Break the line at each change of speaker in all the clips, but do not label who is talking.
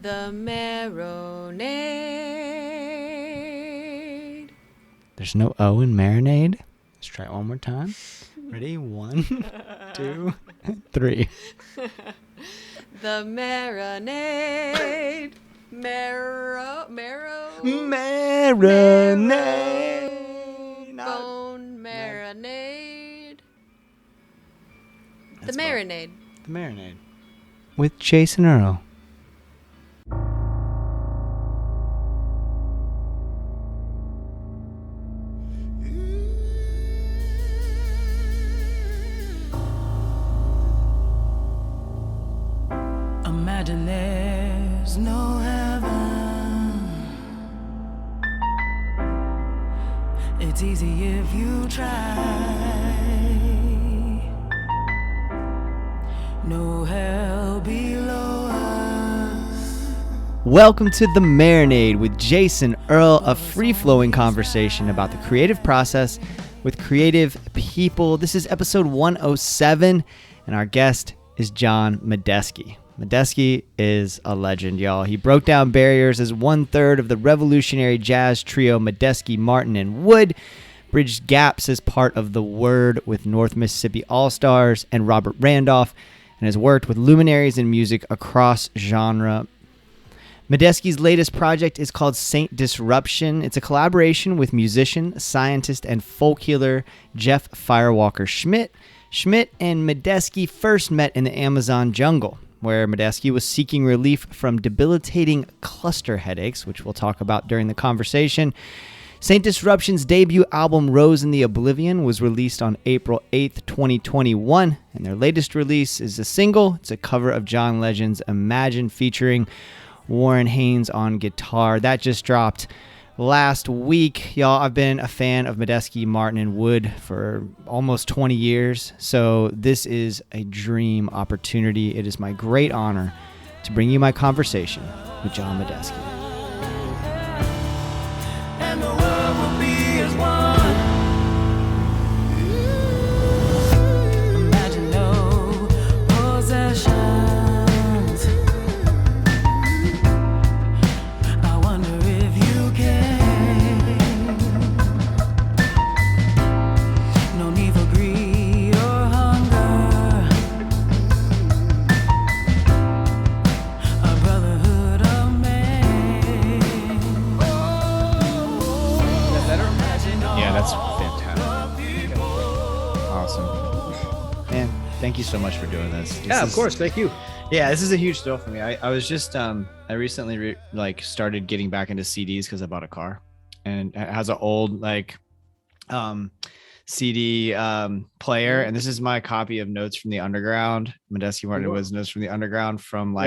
The Marinade.
There's no O in Marinade. Let's try it one more time. Ready? 1, 2, 3.
The Marinade.
Marinade.
Bone marinade.
That's
The Marinade.
The Marinade. With Jason Earle.
Imagine there's no heaven. It's easy if you try. No hell below us.
Welcome to The Marinade with Jason Earle, a free-flowing conversation about the creative process with creative people. This is episode 107, and our guest is John Medeski. Medeski is a legend, y'all. He broke down barriers as one-third of the revolutionary jazz trio Medeski, Martin, and Wood, bridged gaps as part of The Word with North Mississippi All-Stars and Robert Randolph, and has worked with luminaries in music across genre. Medeski's latest project is called Saint Disruption. It's a collaboration with musician, scientist, and folk healer Jeff Firewalker Schmidt. Schmidt and Medeski first met in the Amazon jungle, where Medeski was seeking relief from debilitating cluster headaches, which we'll talk about during the conversation. Saint Disruption's debut album, Rose in the Oblivion, was released on April 8th, 2021, and their latest release is a single. It's a cover of John Legend's Imagine, featuring Warren Haynes on guitar. That just dropped last week. Y'all, I've been a fan of Medeski, Martin, and Wood for almost 20 years, so this is a dream opportunity. It is my great honor to bring you my conversation with John Medeski.
And the world will be as one. Imagine no possessions. I wonder if you can. No need for greed or hunger. A brotherhood of man.
Yeah, that's fantastic. Awesome. Man, thank you so much for doing this.
Of course. Thank you.
Yeah, this is a huge deal for me. I was just I recently started getting back into CDs because I bought a car, and it has an old CD player, and this is my copy of Notes from the Underground. Medeski, Martin was Notes from the Underground from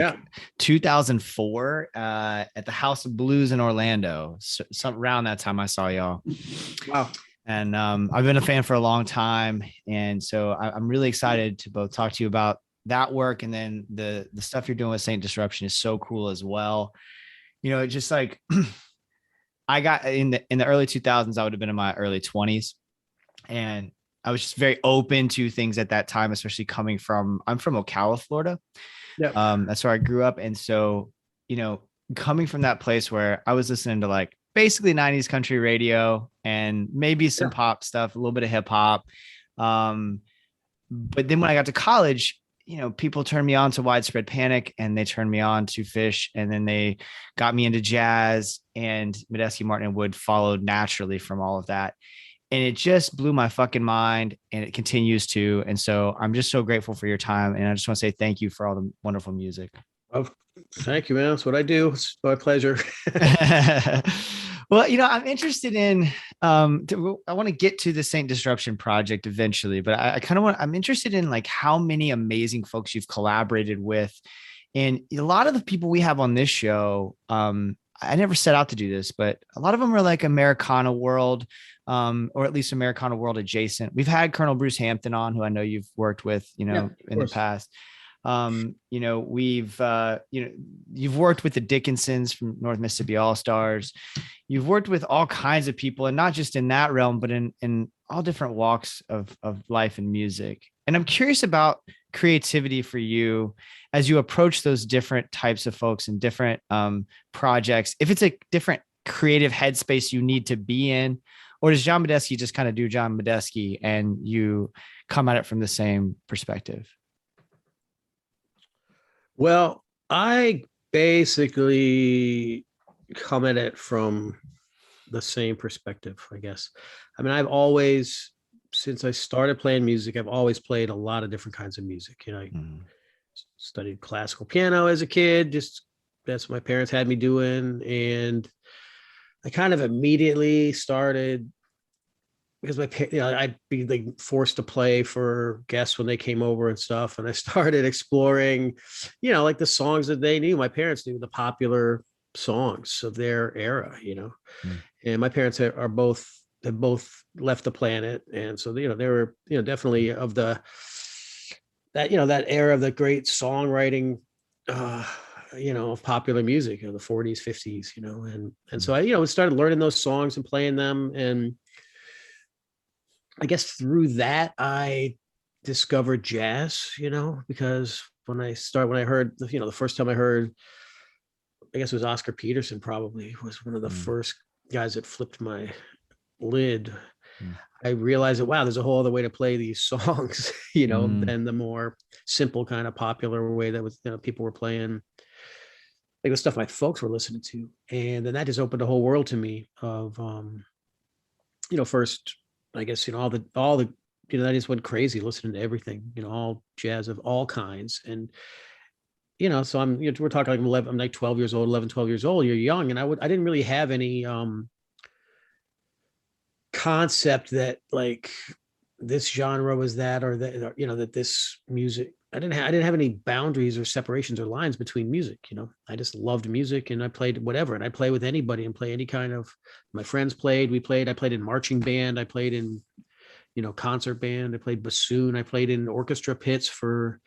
2004 at the House of Blues in Orlando. So, around that time I saw y'all.
Wow.
And I've been a fan for a long time, and so I'm really excited to both talk to you about that work, and then the stuff you're doing with Saint Disruption is so cool as well. You know, it's just like I got in the early 2000s. I would have been in my early 20s, and I was just very open to things at that time, especially I'm from Ocala, Florida.
Yeah.
That's where I grew up, and so coming from that place where I was listening to like basically 90s country radio and maybe some pop stuff, a little bit of hip hop. But then when I got to college, people turned me on to Widespread Panic, and they turned me on to Fish, and then they got me into jazz, and Medeski, Martin, and Wood followed naturally from all of that. And it just blew my fucking mind, and it continues to. And so I'm just so grateful for your time. And I just want to say thank you for all the wonderful music.
Thank you, man. That's what I do. It's my pleasure.
Well, I'm interested in, I want to get to the Saint Disruption project eventually, but I'm interested in like how many amazing folks you've collaborated with. And a lot of the people we have on this show, I never set out to do this, but a lot of them are like Americana World, or at least Americana World adjacent. We've had Colonel Bruce Hampton on, who I know you've worked with, in the past. You've worked with the Dickinsons from North Mississippi All-Stars. You've worked with all kinds of people, and not just in that realm, but in all different walks of life and music. And I'm curious about creativity for you as you approach those different types of folks and different projects, if it's a different creative headspace you need to be in, or does John Medeski just kind of do John Medeski and you come at it from the same perspective?
Well, I basically come at it from the same perspective, I guess. I mean, I've always, since I started playing music, I've always played a lot of different kinds of music. You know, I studied classical piano as a kid, just that's what my parents had me doing. And I kind of immediately started, because I'd be like forced to play for guests when they came over and stuff. And I started exploring, like the songs that they knew. My parents knew the popular songs of their era, and my parents have both left the planet. And so, they were, definitely of that era of the great songwriting, of popular music, the 40s, 50s, and so I, started learning those songs and playing them. And I guess through that, I discovered jazz, because when I heard, the first time I heard, I guess it was Oscar Peterson, probably was one of the first guys that flipped my lid. I realized that, wow, there's a whole other way to play these songs, than the more simple kind of popular way that was, people were playing, like the stuff my folks were listening to. And then that just opened a whole world to me of, first, I guess, all the, I just went crazy listening to everything, all jazz of all kinds. And, so we're talking like I'm like 12 years old, 11, 12 years old. You're young. And I didn't really have any concept that like this genre was that, or that, that this music, I didn't have any boundaries or separations or lines between music. I just loved music and I played whatever, and I play with anybody and play any kind of, my friends played, I played in marching band. I played in, concert band. I played bassoon. I played in orchestra pits for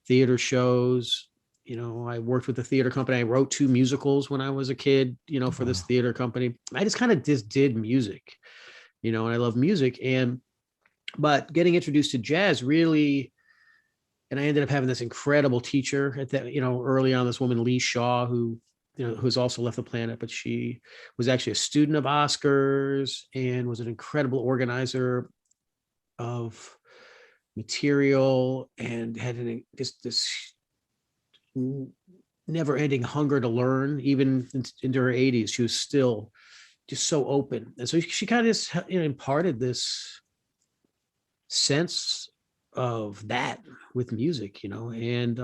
theater shows. I worked with the theater company. I wrote 2 musicals when I was a kid, for this theater company. I just kind of just did music, and I love music. But getting introduced to jazz really, and I ended up having this incredible teacher at that, early on, this woman, Lee Shaw, who's also left the planet, but she was actually a student of Oscar's and was an incredible organizer of material and had this never-ending hunger to learn. Even into her 80s, she was still just so open. And so she kind of just imparted this sense of that with music, and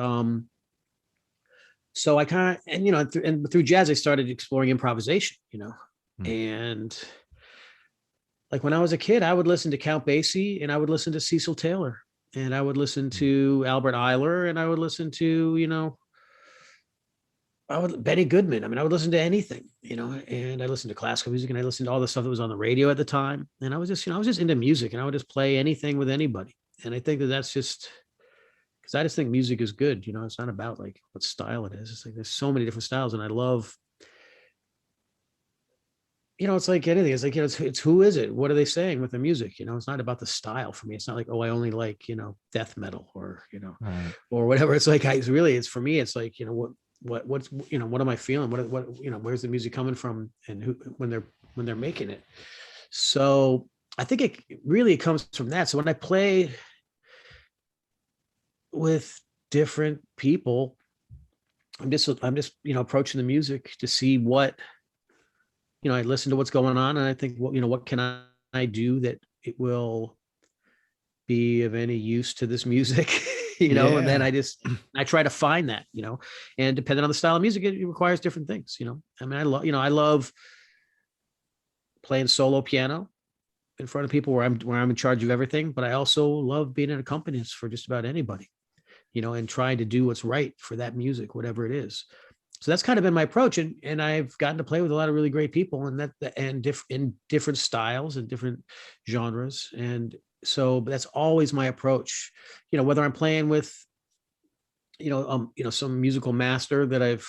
so I kind of, and through jazz I started exploring improvisation, and like when I was a kid, I would listen to Count Basie and I would listen to Cecil Taylor and I would listen to Albert Ayler and I would listen to, Benny Goodman. I mean, I would listen to anything, and I listened to classical music and I listened to all the stuff that was on the radio at the time. And I was just, I was just into music and I would just play anything with anybody. And I think that that's just because I just think music is good. It's not about like what style it is. It's like there's so many different styles, and I love. It's like anything. It's like it's who is it? What are they saying with the music? It's not about the style for me. It's not like, oh, I only like death metal or
Right.
or whatever. It's like it's for me. It's like what's what am I feeling? What where's the music coming from? And who when they're making it. So I think it really comes from that. So when I play with different people, I'm just approaching the music to see what I listen to what's going on, and I think what can I do that it will be of any use to this music, and then I try to find that, and depending on the style of music, it requires different things. I mean, I love playing solo piano in front of people where I'm in charge of everything, but I also love being an accompanist for just about anybody. And trying to do what's right for that music, whatever it is. So that's kind of been my approach. And I've gotten to play with a lot of really great people in different styles and different genres. And so that's always my approach, whether I'm playing with, some musical master that I've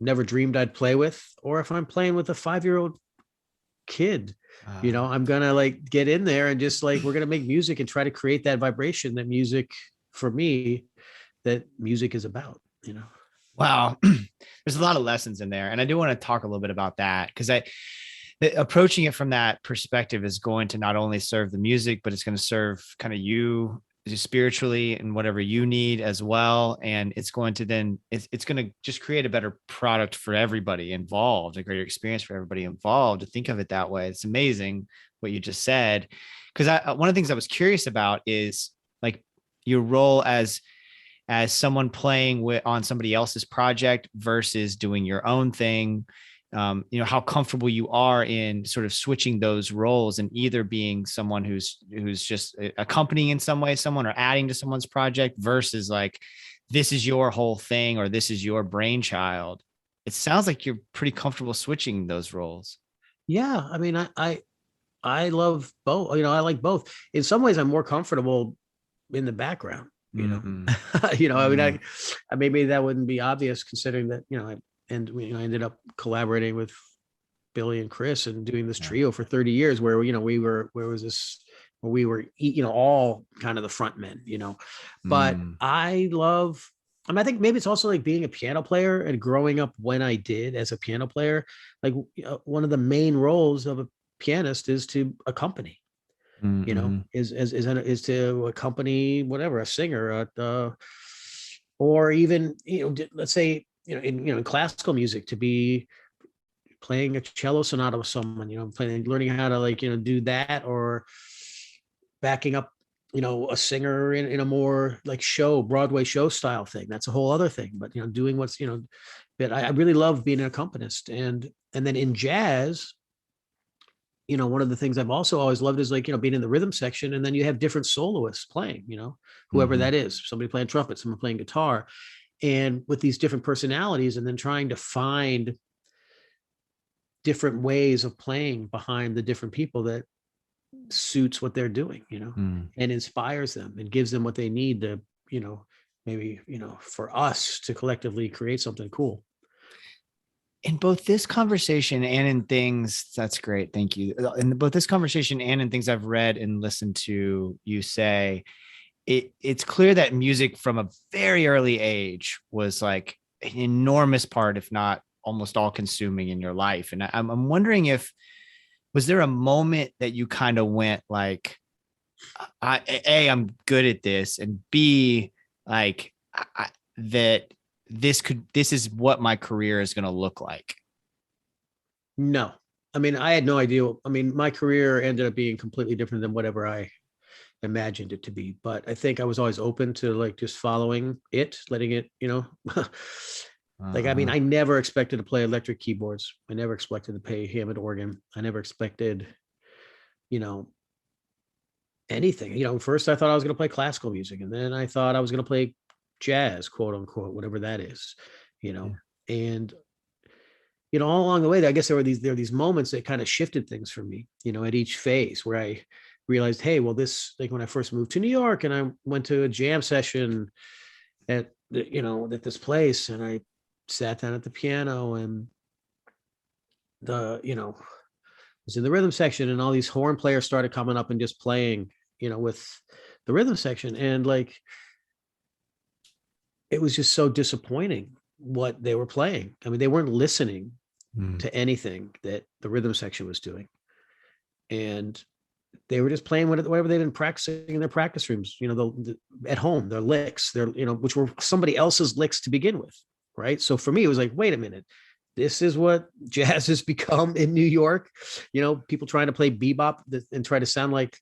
never dreamed I'd play with, or if I'm playing with a 5-year-old kid, I'm going to like get in there and just like, we're going to make music and try to create that vibration, that music for me that music is about, you know?
Wow. There's a lot of lessons in there. And I do want to talk a little bit about that because approaching it from that perspective is going to not only serve the music, but it's going to serve kind of you spiritually and whatever you need as well. And it's going to then, it's going to just create a better product for everybody involved, a greater experience for everybody involved, to think of it that way. It's amazing what you just said. Because one of the things I was curious about is like your role as someone playing on somebody else's project versus doing your own thing. How comfortable you are in sort of switching those roles and either being someone who's just accompanying in some way someone or adding to someone's project versus like, this is your whole thing or this is your brainchild. It sounds like you're pretty comfortable switching those roles.
Yeah. I mean, I love both, I like both. In some ways I'm more comfortable in the background,
Mm-hmm.
I mean, I maybe that wouldn't be obvious considering that, I ended up collaborating with Billy and Chris and doing this trio for 30 years where, we were all kind of the front men, but I think maybe it's also like being a piano player and growing up when I did as a piano player, like one of the main roles of a pianist is to accompany. Is to accompany whatever, a singer, or even, let's say, in classical music, to be playing a cello sonata with someone, learning how to do that, or backing up, a singer in a more like Broadway show style thing. That's a whole other thing. But, doing what's, but I really love being an accompanist. And then in jazz, one of the things I've also always loved is being in the rhythm section, and then you have different soloists playing, whoever that is, somebody playing trumpet, someone playing guitar, and with these different personalities, and then trying to find different ways of playing behind the different people that suits what they're doing, and inspires them and gives them what they need to, maybe, for us to collectively create something cool.
In both this conversation and in things, that's great. Thank you. In both this conversation and in things I've read and listened to you say, it's clear that music from a very early age was like an enormous part, if not almost all consuming in your life. And I'm wondering was there a moment that you kind of went like, I'm good at this, and B, like that this is what my career is going to look like?
No, I mean, I had no idea. I mean, my career ended up being completely different than whatever I imagined it to be. But I think I was always open to just following it, letting it, I mean, I never expected to play electric keyboards. I never expected to play Hammond organ. I never expected, anything. First I thought I was going to play classical music, and then I thought I was going to play jazz, quote unquote, whatever that is, and all along the way, I guess there were these moments that kind of shifted things for me, at each phase, where I realized, hey, well, this, like when I first moved to New York and I went to a jam session at at this place, and I sat down at the piano, and was in the rhythm section, and all these horn players started coming up and just playing, with the rhythm section, and it was just so disappointing what they were playing. I mean, they weren't listening to anything that the rhythm section was doing. And they were just playing whatever they'd been practicing in their practice rooms, at home, their licks, which were somebody else's licks to begin with. Right. So for me, it was like, wait a minute, this is what jazz has become in New York. People trying to play bebop and try to sound like,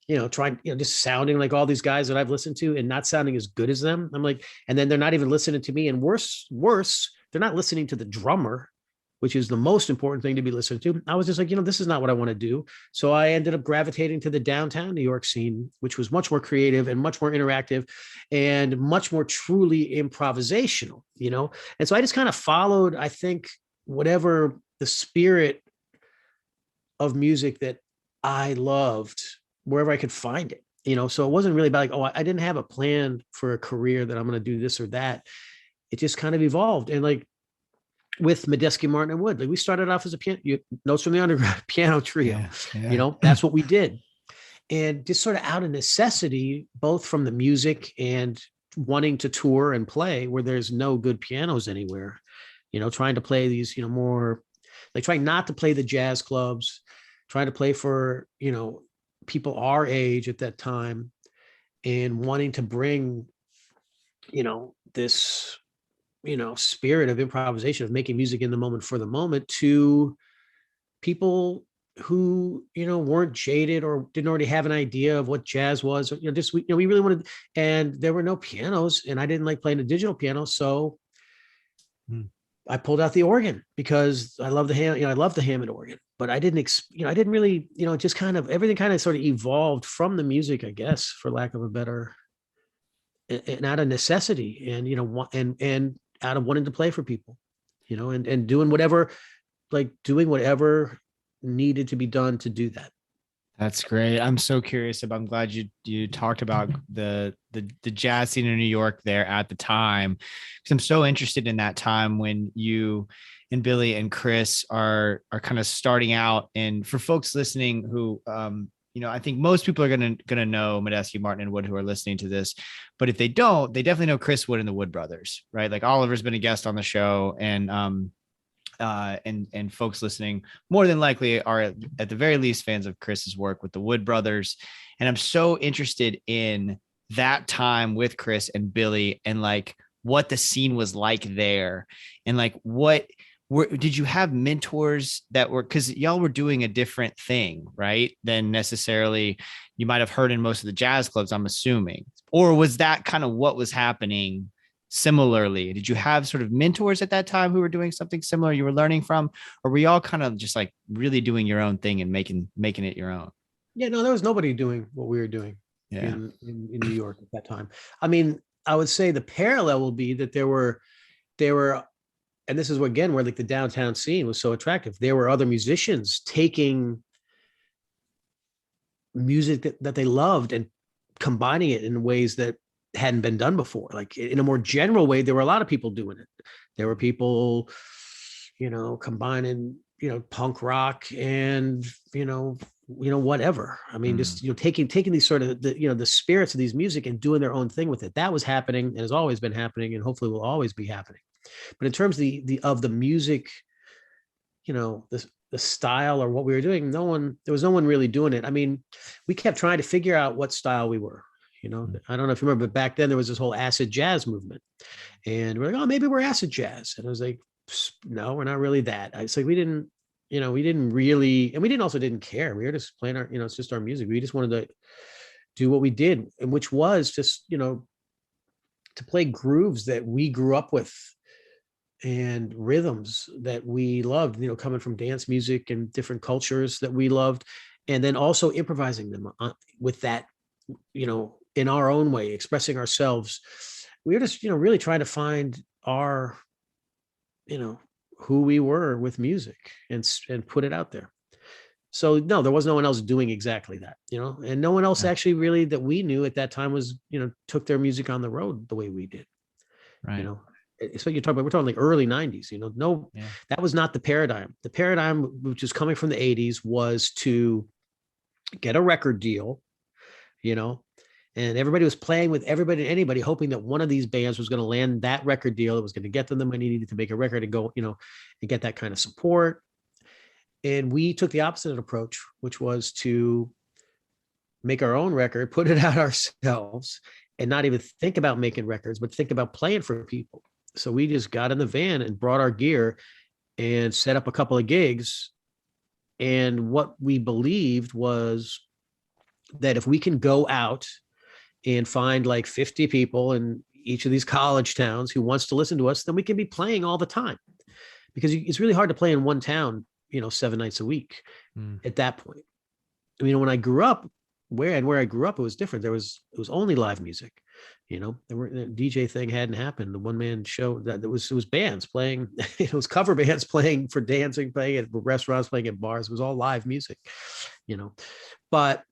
just sounding like all these guys that I've listened to and not sounding as good as them. I'm like, and then they're not even listening to me. And worse, they're not listening to the drummer, which is the most important thing to be listening to. I was just like, this is not what I want to do. So I ended up gravitating to the downtown New York scene, which was much more creative and much more interactive and much more truly improvisational, And so I just kind of followed, I think, whatever the spirit of music that I loved, wherever I could find it, so it wasn't really about like, I didn't have a plan for a career that I'm going to do this or that. It just kind of evolved. And with Medeski, Martin, and Wood, we started off as a piano, Notes from the Underground piano trio. Yeah. That's what we did. And just sort of out of necessity, both from the music and wanting to tour and play where there's no good pianos anywhere, trying to play these, more like trying not to play the jazz clubs, trying to play for, people our age at that time, and wanting to bring, this, spirit of improvisation, of making music in the moment for the moment to people who, weren't jaded or didn't already have an idea of what jazz was, or, just, we really wanted, and there were no pianos, and I didn't like playing a digital piano. So I pulled out the organ because I love the I love the Hammond organ, but I didn't, I didn't really, just kind of, everything kind of sort of evolved from the music, I guess, for lack of a better, and out of necessity, and, and out of wanting to play for people, and doing whatever, needed to be done to do that.
That's great. I'm so curious about, I'm glad you talked about the jazz scene in New York there at the time, because I'm so interested in that time when you and Billy and Chris are kind of starting out. And for folks listening who, I think most people are gonna know Medeski, Martin, and Wood who are listening to this, but if they don't, they definitely know Chris Wood and the Wood Brothers, right? Like Oliver's been a guest on the show, and folks listening more than likely are at the very least fans of Chris's work with the Wood Brothers. And I'm so interested in that time with Chris and Billy, and like what the scene was like there, and like did you have mentors that were, because y'all were doing a different thing, right, than necessarily you might have heard in most of the jazz clubs, I'm assuming, or was that kind of what was happening? Similarly, did you have sort of mentors at that time who were doing something similar you were learning from, or were you all kind of just like really doing your own thing and making it your own?
Yeah, no, there was nobody doing what we were doing in New York at that time. I mean, I would say the parallel will be that there were, and this is where, again, where like the downtown scene was so attractive. There were other musicians taking music that they loved and combining it in ways that hadn't been done before. Like in a more general way, there were a lot of people doing it. There were people, combining, punk rock and, whatever. I mean, just, taking these sort of the spirits of these music and doing their own thing with it. That was happening and has always been happening, and hopefully will always be happening. But in terms of the music, the style or what we were doing, there was no one really doing it. I mean, we kept trying to figure out what style we were. I don't know if you remember, but back then there was this whole acid jazz movement, and we're like, oh, maybe we're acid jazz. And I was like, no, we're not really that. It's like, we didn't really, and we didn't care. We were just playing our, it's just our music. We just wanted to do what we did, and which was just, to play grooves that we grew up with and rhythms that we loved, coming from dance music and different cultures that we loved. And then also improvising them with that, in our own way, expressing ourselves. We were just, really trying to find our, who we were with music and put it out there. So no, there was no one else doing exactly that, and no one else actually really that we knew at that time was, took their music on the road the way we did.
Right.
So we're talking like early 90s, that was not the paradigm. The paradigm, which is coming from the 80s, was to get a record deal, and everybody was playing with everybody and anybody, hoping that one of these bands was going to land that record deal that was going to get them the money needed to make a record and go, and get that kind of support. And we took the opposite approach, which was to make our own record, put it out ourselves, and not even think about making records, but think about playing for people. So we just got in the van and brought our gear and set up a couple of gigs. And what we believed was that if we can go out and find like 50 people in each of these college towns who wants to listen to us, then we can be playing all the time, because it's really hard to play in one town, 7 nights a week at that point. I mean, when I grew up, where I grew up, it was different. It was only live music. The DJ thing hadn't happened. The one man show it was bands playing, it was cover bands playing for dancing, playing at restaurants, playing at bars. It was all live music, but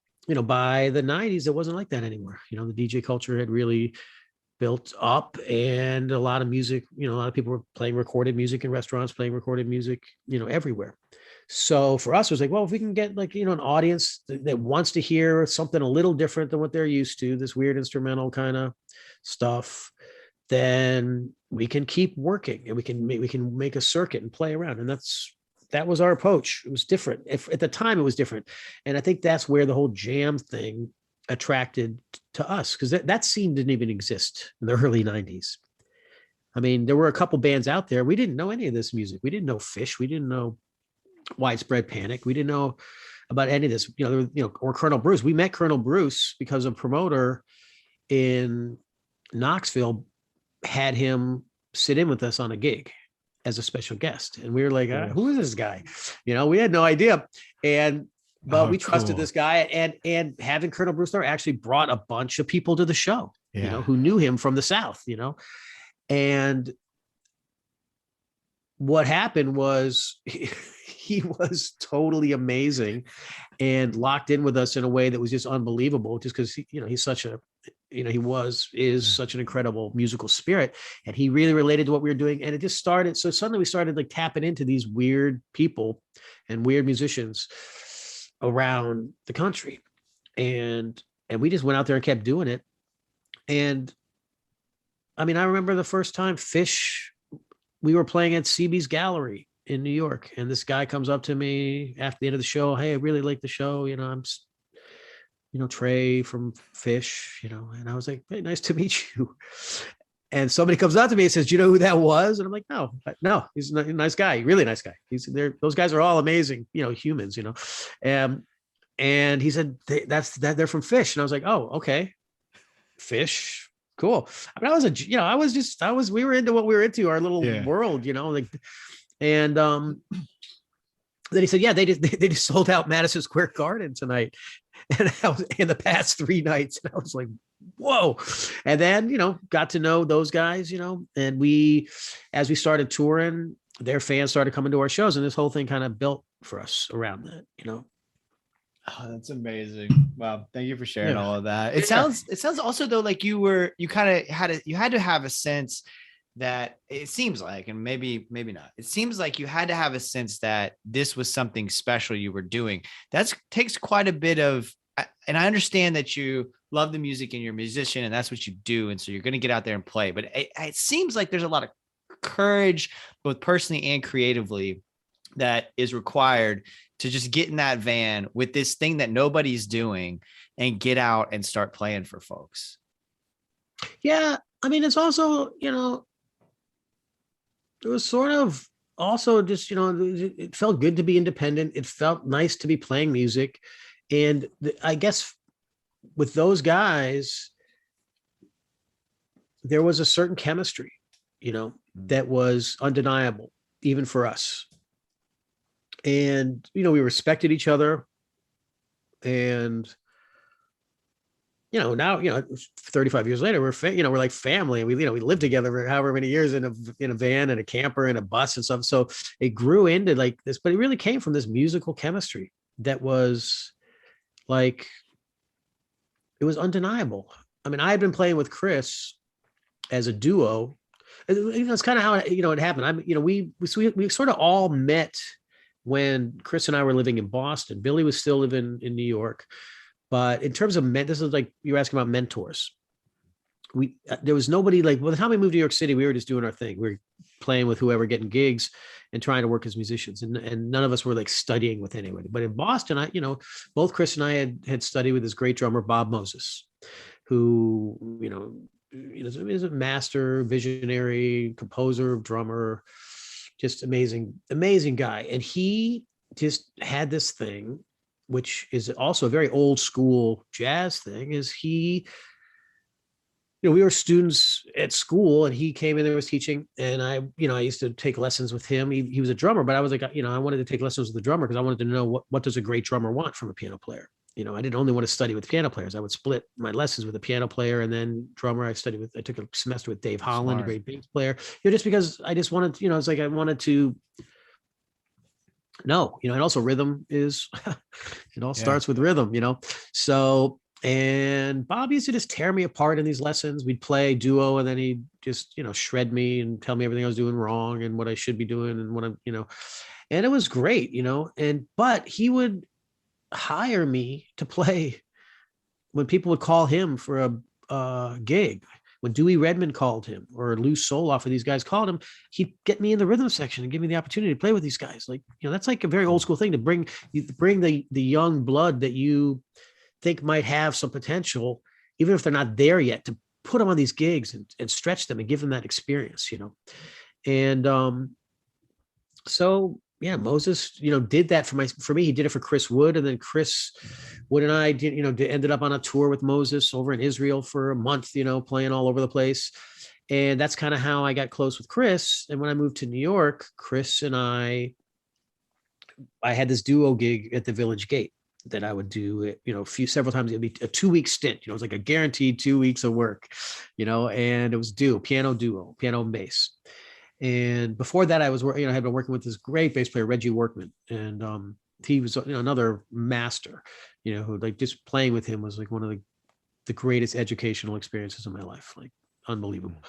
by the 90s, it wasn't like that anymore. The DJ culture had really built up, and a lot of music, a lot of people were playing recorded music in restaurants, playing recorded music, everywhere. So for us, it was like, well, if we can get like, an audience that wants to hear something a little different than what they're used to, this weird instrumental kind of stuff, then we can keep working, and we can make a circuit and play around. And that was our approach. It was different. At the time, it was different. And I think that's where the whole jam thing attracted to us, because that scene didn't even exist in the early 90s. I mean, there were a couple bands out there. We didn't know any of this music. We didn't know Fish. We didn't know Widespread Panic. We didn't know about any of this, or Colonel Bruce. We met Colonel Bruce because a promoter in Knoxville had him sit in with us on a gig as a special guest. And we were like, who is this guy? We had no idea. But we trusted this guy, and having Colonel Bruce there actually brought a bunch of people to the show, who knew him from the South, and what happened was he was totally amazing and locked in with us in a way that was just unbelievable, just because he's such a, is such an incredible musical spirit, and he really related to what we were doing. And it just started. So suddenly we started like tapping into these weird people and weird musicians around the country. And we just went out there and kept doing it. And I mean, I remember the first time Fish, we were playing at CB's Gallery in New York, and this guy comes up to me after the end of the show. Hey, I really like the show. I'm, Trey from Fish, and I was like, hey, nice to meet you. And somebody comes up to me and says, do you know who that was? And I'm like, no, he's a nice guy, really nice guy. He's there. Those guys are all amazing, humans, and he said, they're from Fish. And I was like, oh, okay. Fish. Cool. I mean, we were into what we were into, our little world, and then he said, yeah, they just sold out Madison Square Garden tonight. And I was in the past 3 nights, and I was like, whoa. And then, got to know those guys, and as we started touring, their fans started coming to our shows, and this whole thing kind of built for us around that,
Oh, that's amazing. Wow. Thank you for sharing all of that. It sounds also though, like you had to have a sense that it seems like, and maybe not, it seems like you had to have a sense that this was something special you were doing. That takes quite a bit of, and I understand that you love the music and you're a musician and that's what you do. And so you're going to get out there and play, but it seems like there's a lot of courage, both personally and creatively, that is required to just get in that van with this thing that nobody's doing and get out and start playing for folks.
Yeah. I mean, it's also, it was sort of also just, it felt good to be independent. It felt nice to be playing music. And I guess with those guys, there was a certain chemistry, that was undeniable, even for us. And, we respected each other. And, now, 35 years later, we're like family. We lived together for however many years in a van and a camper and a bus and stuff. So it grew into like this, but it really came from this musical chemistry that was like, it was undeniable. I mean, I had been playing with Chris as a duo. It's kind of how, it happened. We sort of all met when Chris and I were living in Boston. Billy was still living in New York. But in terms of this is like you were asking about mentors. There was nobody like, by the time we moved to New York City, we were just doing our thing. We were playing with whoever, getting gigs and trying to work as musicians. And none of us were like studying with anybody. But in Boston, both Chris and I had studied with this great drummer, Bob Moses, who, is a master, visionary, composer, drummer, just amazing guy. And he just had this thing, which is also a very old school jazz thing, is he, we were students at school and he came in there, was teaching. And I used to take lessons with him. He was a drummer, but I was like, I wanted to take lessons with the drummer because I wanted to know what does a great drummer want from a piano player? I didn't only want to study with piano players. I would split my lessons with a piano player and then drummer. I took a semester with Dave Holland, a great bass player, just because I just wanted, it's like I wanted to know, and also rhythm is, it all starts with rhythm, so And Bob used to just tear me apart in these lessons. We'd play duo, and then he'd just, shred me and tell me everything I was doing wrong and what I should be doing and what I'm. And it was great, but he would hire me to play when people would call him for a gig. When Dewey Redman called him or Lou Soloff or these guys called him, he'd get me in the rhythm section and give me the opportunity to play with these guys. Like, that's like a very old school thing to bring the young blood that you think might have some potential, even if they're not there yet, to put them on these gigs and stretch them and give them that experience, And so yeah, Moses, did that for me. He did it for Chris Wood, and then Chris Wood and I ended up on a tour with Moses over in Israel for a month, playing all over the place. And that's kind of how I got close with Chris. And when I moved to New York, Chris and I had this duo gig at the Village Gate that I would do, several times. It'd be a 2-week stint. It was like a guaranteed 2 weeks of work, and it was piano and bass. And before that, I was, I had been working with this great bass player, Reggie Workman. And he was, another master, who, like, just playing with him was like one of the greatest educational experiences of my life. Like, unbelievable.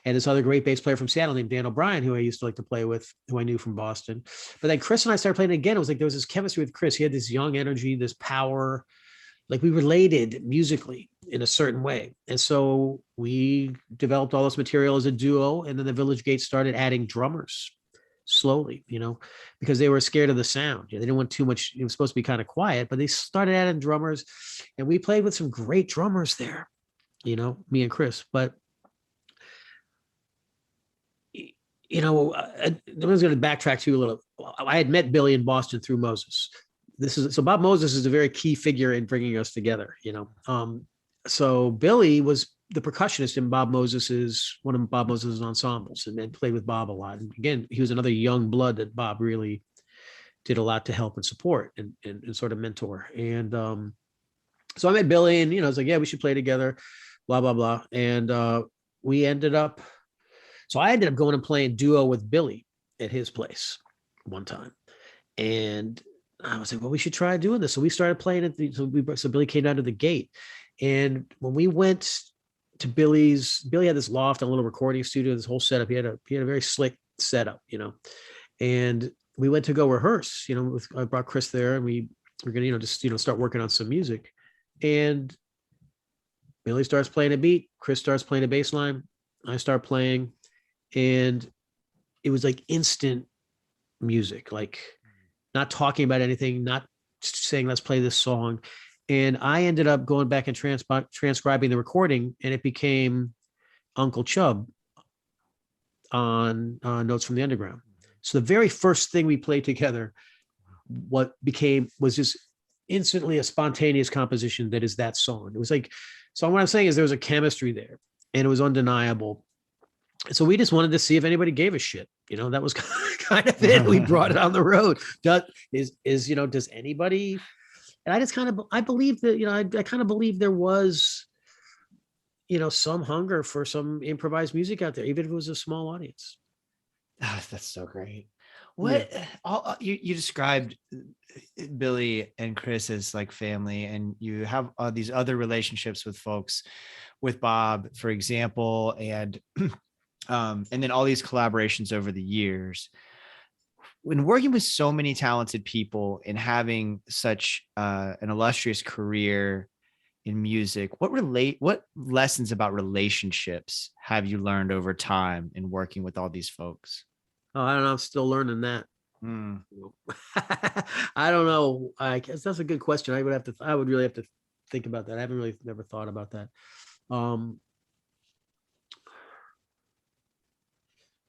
And this other great bass player from Seattle named Dan O'Brien, who I used to like to play with, who I knew from Boston. But then Chris and I started playing again. It was like there was this chemistry with Chris. He had this young energy, this power. Like, we related musically in a certain way. And so we developed all this material as a duo. And then the Village Gate started adding drummers slowly, because they were scared of the sound. They didn't want too much. It was supposed to be kind of quiet, but they started adding drummers, and we played with some great drummers there, me and Chris. But I was going to backtrack to you a little. I had met Billy in Boston through Moses. So Bob Moses is a very key figure in bringing us together, So Billy was the percussionist in one of Bob Moses' ensembles, and then played with Bob a lot. And again, he was another young blood that Bob really did a lot to help and support and sort of mentor. And so I met Billy, and, I was like, yeah, we should play together, blah, blah, blah. And I ended up going and playing duo with Billy at his place one time. And I was like, well, we should try doing this. So we started playing it. So Billy came down to the Gate. And when we went to Billy had this loft, a little recording studio, this whole setup. He had a very slick setup, and we went to go rehearse, I brought Chris there, and we were going to, just, start working on some music. And Billy starts playing a beat. Chris starts playing a bass line. I start playing, and it was like instant music, like not talking about anything, not saying, let's play this song. And I ended up going back and transcribing the recording, and it became Uncle Chub on Notes from the Underground. So the very first thing we played together, was just instantly a spontaneous composition that is that song. It was like, so what I'm saying is there was a chemistry there, and it was undeniable. So we just wanted to see if anybody gave a shit. That was kind of it. We brought it on the road. Does anybody? And I believe that, I kind of believe there was, some hunger for some improvised music out there, even if it was a small audience.
Oh, that's so great. What you described Billy and Chris as like family, and you have these other relationships with folks, with Bob, for example, and then all these collaborations over the years. When working with so many talented people and having such an illustrious career in music, what lessons about relationships have you learned over time in working with all these folks?
Oh, I don't know. I'm still learning that. I don't know. I guess that's a good question. I would really have to think about that. I haven't really never thought about that.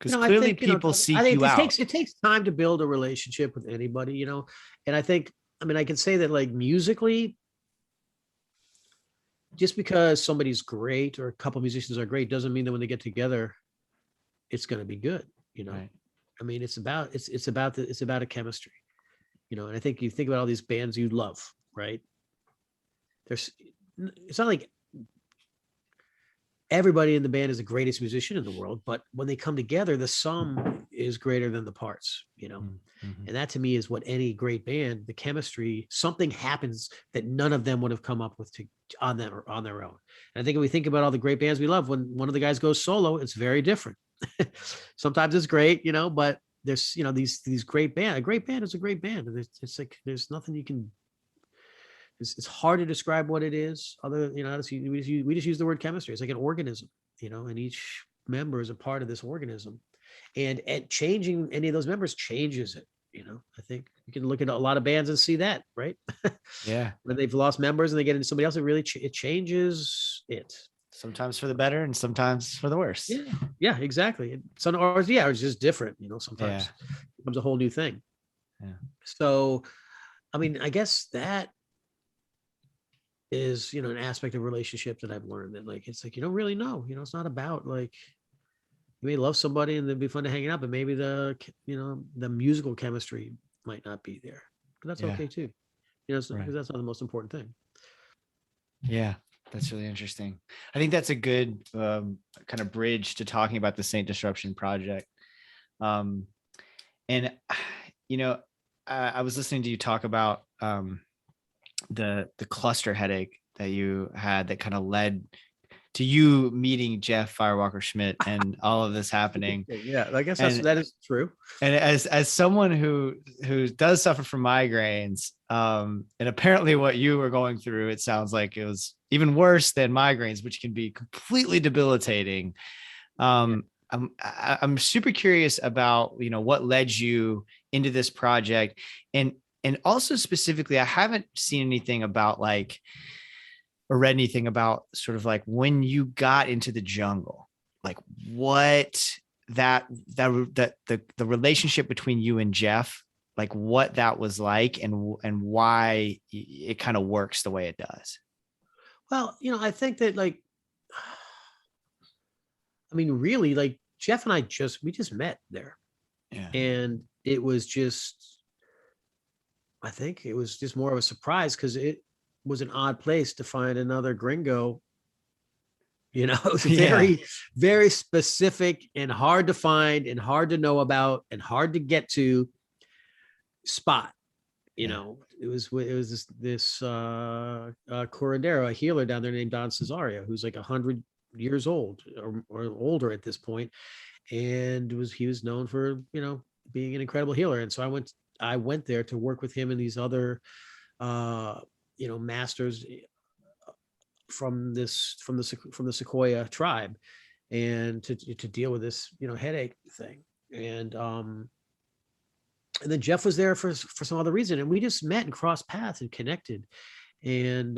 Because clearly people seek you out.
It takes time to build a relationship with anybody, and I think, I can say that, like, musically, just because somebody's great or a couple musicians are great doesn't mean that when they get together, it's going to be good, Right. It's about a chemistry, and I think you think about all these bands you love, right? It's not like everybody in the band is the greatest musician in the world, but when they come together, the sum is greater than the parts, you know.
Mm-hmm.
And that to me is what any great band, the chemistry, something happens that none of them would have come up with on their own. And I think if we think about all the great bands we love, when one of the guys goes solo, it's very different. Sometimes it's great, you know, but there's, you know, these great band. A great band is a great band. And it's like there's nothing you can. It's hard to describe what it is. Other, you know, we just use the word chemistry. It's like an organism, you know, and each member is a part of this organism. And changing any of those members changes it. You know, I think you can look at a lot of bands and see that, right?
Yeah.
When they've lost members and they get into somebody else, it really it changes it.
Sometimes for the better and sometimes for the worse.
Yeah, exactly. Or it's just different. You know, sometimes it becomes a whole new thing.
Yeah.
So, I mean, I guess that is, you know, an aspect of relationship that I've learned that, like, it's like, you don't really know, you know, it's not about like, you may love somebody and it'd be fun to hang out, but maybe the, you know, the musical chemistry might not be there, but that's okay too. You know, because that's not the most important thing.
Yeah. That's really interesting. I think that's a good kind of bridge to talking about the Saint Disruption project. And, you know, I was listening to you talk about the cluster headache that you had that kind of led to you meeting Jeff Firewalker Schmidt and all of this happening.
Yeah, I guess that is true.
And as someone who does suffer from migraines, and apparently what you were going through, it sounds like it was even worse than migraines, which can be completely debilitating. I'm super curious about, you know, what led you into this project, and also specifically, I haven't seen anything about like, or read anything about sort of like when you got into the jungle, like what the relationship between you and Jeff, like what that was like and why it kind of works the way it does.
Well, you know, I think that, like, I mean, really, like, Jeff and I we just met there.
Yeah.
And it was just, I think it was just more of a surprise because it was an odd place to find another gringo. You know, it was a very, very specific and hard to find and hard to know about and hard to get to spot. You know, it was this curandero, a healer down there named Don Cesario, who's like 100 years old or older at this point, and he was known for, you know, being an incredible healer. And so I went there to work with him and these other you know, masters from the Sequoia tribe, and to deal with this, you know, headache thing. And then Jeff was there for some other reason, and we just met and crossed paths and connected. And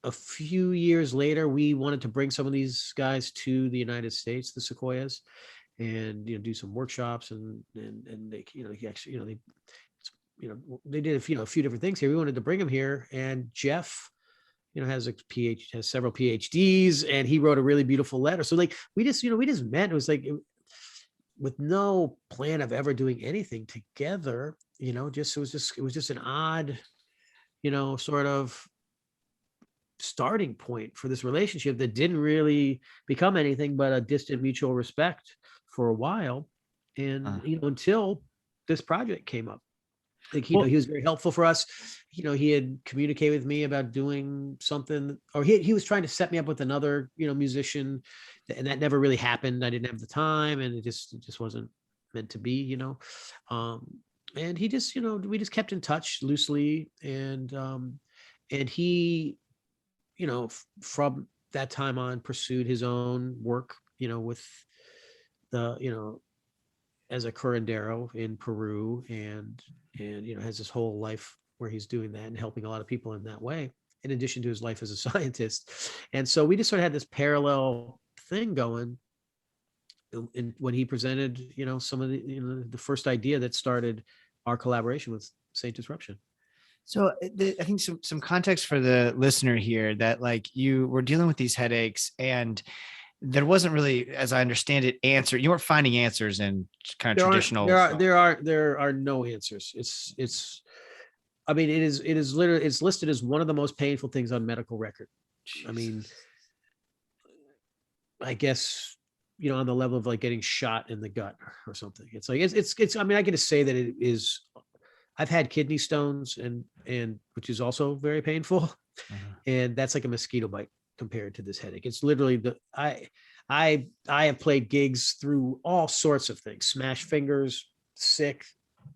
a few years later, we wanted to bring some of these guys to the United States, the Sequoias, and, you know, do some workshops and they, you know, he actually, you know, they did a few different things here. We wanted to bring him here, and Jeff, you know, has several PhDs, and he wrote a really beautiful letter. So like we just met. It was like with no plan of ever doing anything together. You know, it was just an odd, you know, sort of starting point for this relationship that didn't really become anything but a distant mutual respect for a while, and you know, until this project came up. Like, you know, he was very helpful for us. You know, he had communicated with me about doing something, or he was trying to set me up with another, you know, musician, and that never really happened. I didn't have the time, and it just wasn't meant to be, you know. And he just, you know, we just kept in touch loosely, and he, you know, from that time on, pursued his own work, you know, with the, you know, as a curandero in Peru, and you know, has this whole life where he's doing that and helping a lot of people in that way, in addition to his life as a scientist. And so we just sort of had this parallel thing going. And when he presented, you know, some of the, you know, the first idea that started our collaboration with Saint Disruption.
So I think some context for the listener here, that like you were dealing with these headaches, and there wasn't really, as I understand it, you weren't finding answers in kind of traditional.
There are no answers. It's I mean, it is literally, it's listed as one of the most painful things on medical record. Jesus. I mean, I guess on the level of like getting shot in the gut or something. It's like, it's, I mean, I can just say that it is, I've had kidney stones and which is also very painful. And that's like a mosquito bite compared to this headache. It's literally I have played gigs through all sorts of things, smash fingers, sick,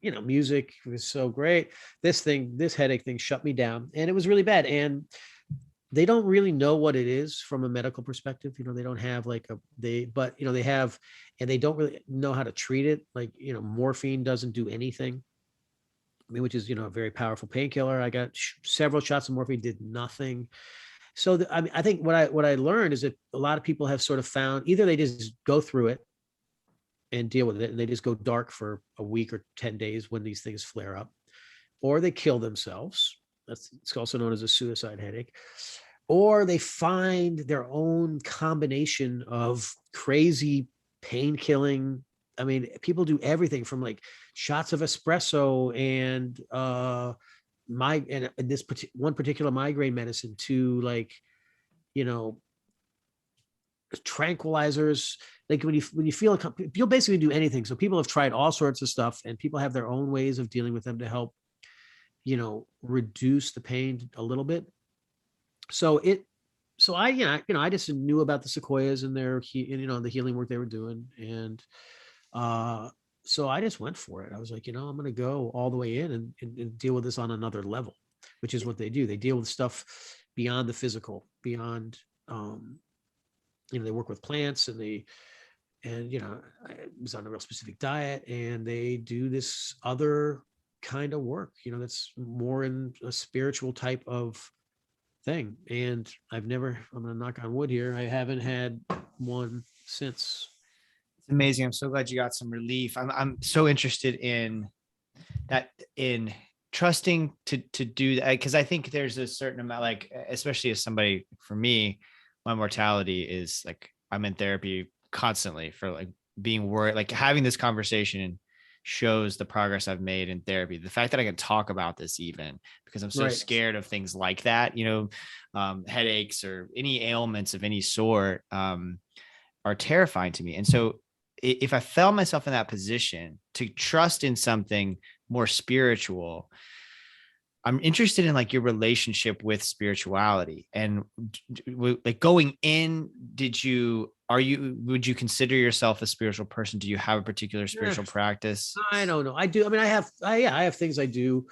music was so great. This headache thing shut me down and it was really bad. And they don't really know what it is from a medical perspective. They don't have like but they have, and they don't really know how to treat it. Like, morphine doesn't do anything. I mean, which is, a very powerful painkiller. I got several shots of morphine, did nothing. So I mean, I think what I learned is that a lot of people have sort of found either they just go through it and deal with it, and they just go dark for a week or 10 days when these things flare up, or they kill themselves. It's also known as a suicide headache, or they find their own combination of crazy pain killing. I mean, people do everything from like shots of espresso and this one particular migraine medicine to like, tranquilizers. Like when you feel you'll basically do anything. So people have tried all sorts of stuff, and people have their own ways of dealing with them to help, reduce the pain a little bit. So I just knew about the sequoias and the healing work they were doing. And so I just went for it. I was like, I'm going to go all the way in and deal with this on another level, which is what they do. They deal with stuff beyond the physical, beyond, they work with plants I was on a real specific diet, and they do this other kind of work, that's more in a spiritual type of thing. And I'm going to knock on wood here, I haven't had one since.
It's amazing. I'm so glad you got some relief. I'm so interested in that, in trusting to do that, because I think there's a certain amount, like, especially as somebody, for me, my mortality is like, I'm in therapy constantly for like being worried, like having this conversation shows the progress I've made in therapy. The fact that I can talk about this, even because I'm so scared of things like that, headaches or any ailments of any sort, are terrifying to me. And so if I found myself in that position to trust in something more spiritual, I'm interested in like your relationship with spirituality, and like going in, would you consider yourself a spiritual person? Do you have a particular spiritual practice?
I don't know. I do. I mean, I have things I do.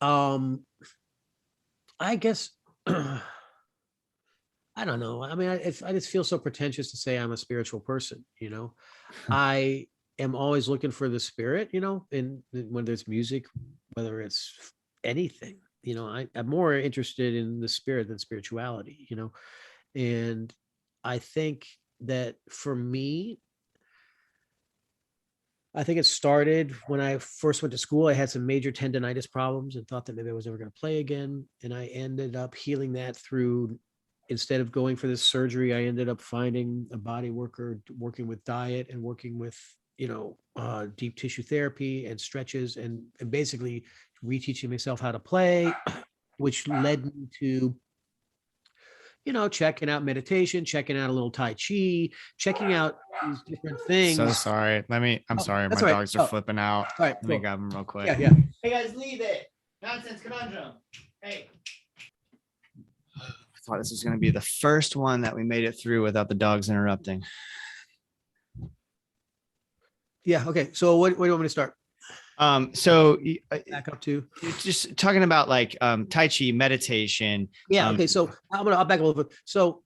I guess, I don't know. I mean, I just feel so pretentious to say I'm a spiritual person, I am always looking for the spirit, and when there's music, whether it's anything, I'm more interested in the spirit than spirituality, and I think that for me, I think it started when I first went to school. I had some major tendonitis problems and thought that maybe I was never going to play again. And I ended up healing that through, instead of going for this surgery, I ended up finding a body worker, working with diet and working with, deep tissue therapy and stretches and basically reteaching myself how to play, which led me to, checking out meditation, checking out a little Tai Chi, checking out these different things.
So sorry. I'm sorry. My dogs are flipping out.
All right,
Let me grab them real quick.
Yeah.
Hey guys, leave it. Nonsense conundrum. Hey. I thought this was going to be the first one that we made it through without the dogs interrupting.
Yeah. Okay. So what do you want me to start?
So
Back up to
just talking about like Tai Chi, meditation.
Yeah. Okay. So I'll back a little bit. So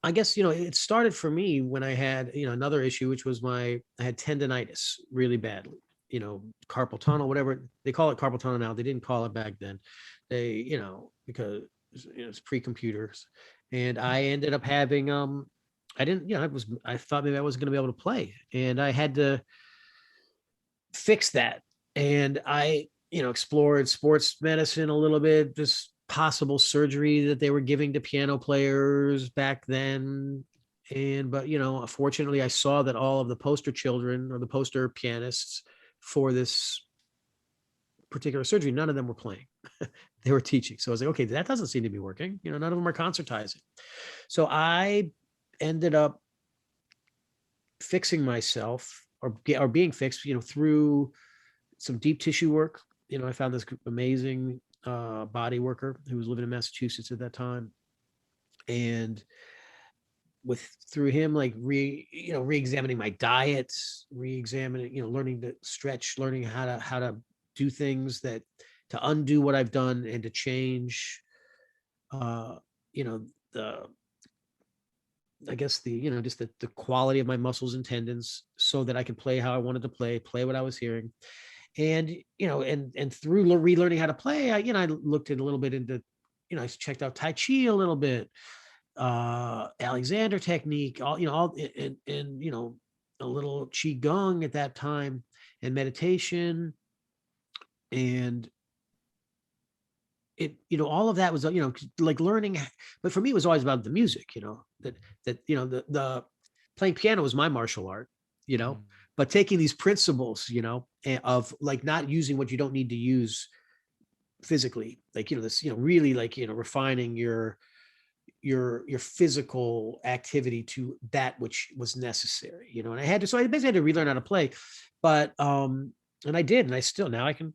I guess, it started for me when I had, another issue, which was I had tendonitis really badly, carpal tunnel, whatever they call it, carpal tunnel now. They didn't call it back then. They, because it's pre-computers, and I ended up having, I thought maybe I wasn't going to be able to play, and I had to fix that. And I, explored sports medicine a little bit, this possible surgery that they were giving to piano players back then. But unfortunately, I saw that all of the poster children or the poster pianists for this particular surgery, none of them were playing. They were teaching. So I was like, okay, that doesn't seem to be working. None of them are concertizing. So I ended up fixing myself or being fixed, through some deep tissue work. I found this amazing body worker who was living in Massachusetts at that time. And through him, like re-examining my diets, re-examining, learning to stretch, learning how to do things to undo what I've done and to change, the, I guess just the quality of my muscles and tendons so that I can play how I wanted to play what I was hearing. And, and through relearning how to play, I looked at a little bit into, I checked out Tai Chi a little bit, Alexander technique, all and a little Qigong at that time, and meditation. And it, all of that was, like learning, but for me, it was always about the music, that the playing piano was my martial art, but taking these principles, of like not using what you don't need to use physically, like, this, really like, refining your physical activity to that which was necessary, and I basically had to relearn how to play, but, and I did, and I still, now I can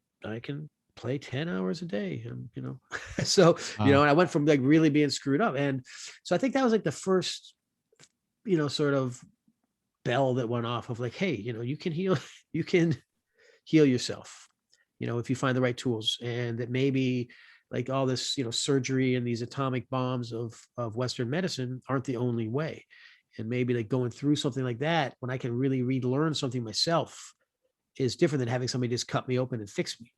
play 10 hours a day, so, and I went from like really being screwed up. And so I think that was like the first, sort of bell that went off of like, hey, you can heal yourself, if you find the right tools, and that maybe like all this, surgery and these atomic bombs of Western medicine aren't the only way. And maybe like going through something like that, when I can really relearn something myself, is different than having somebody just cut me open and fix me.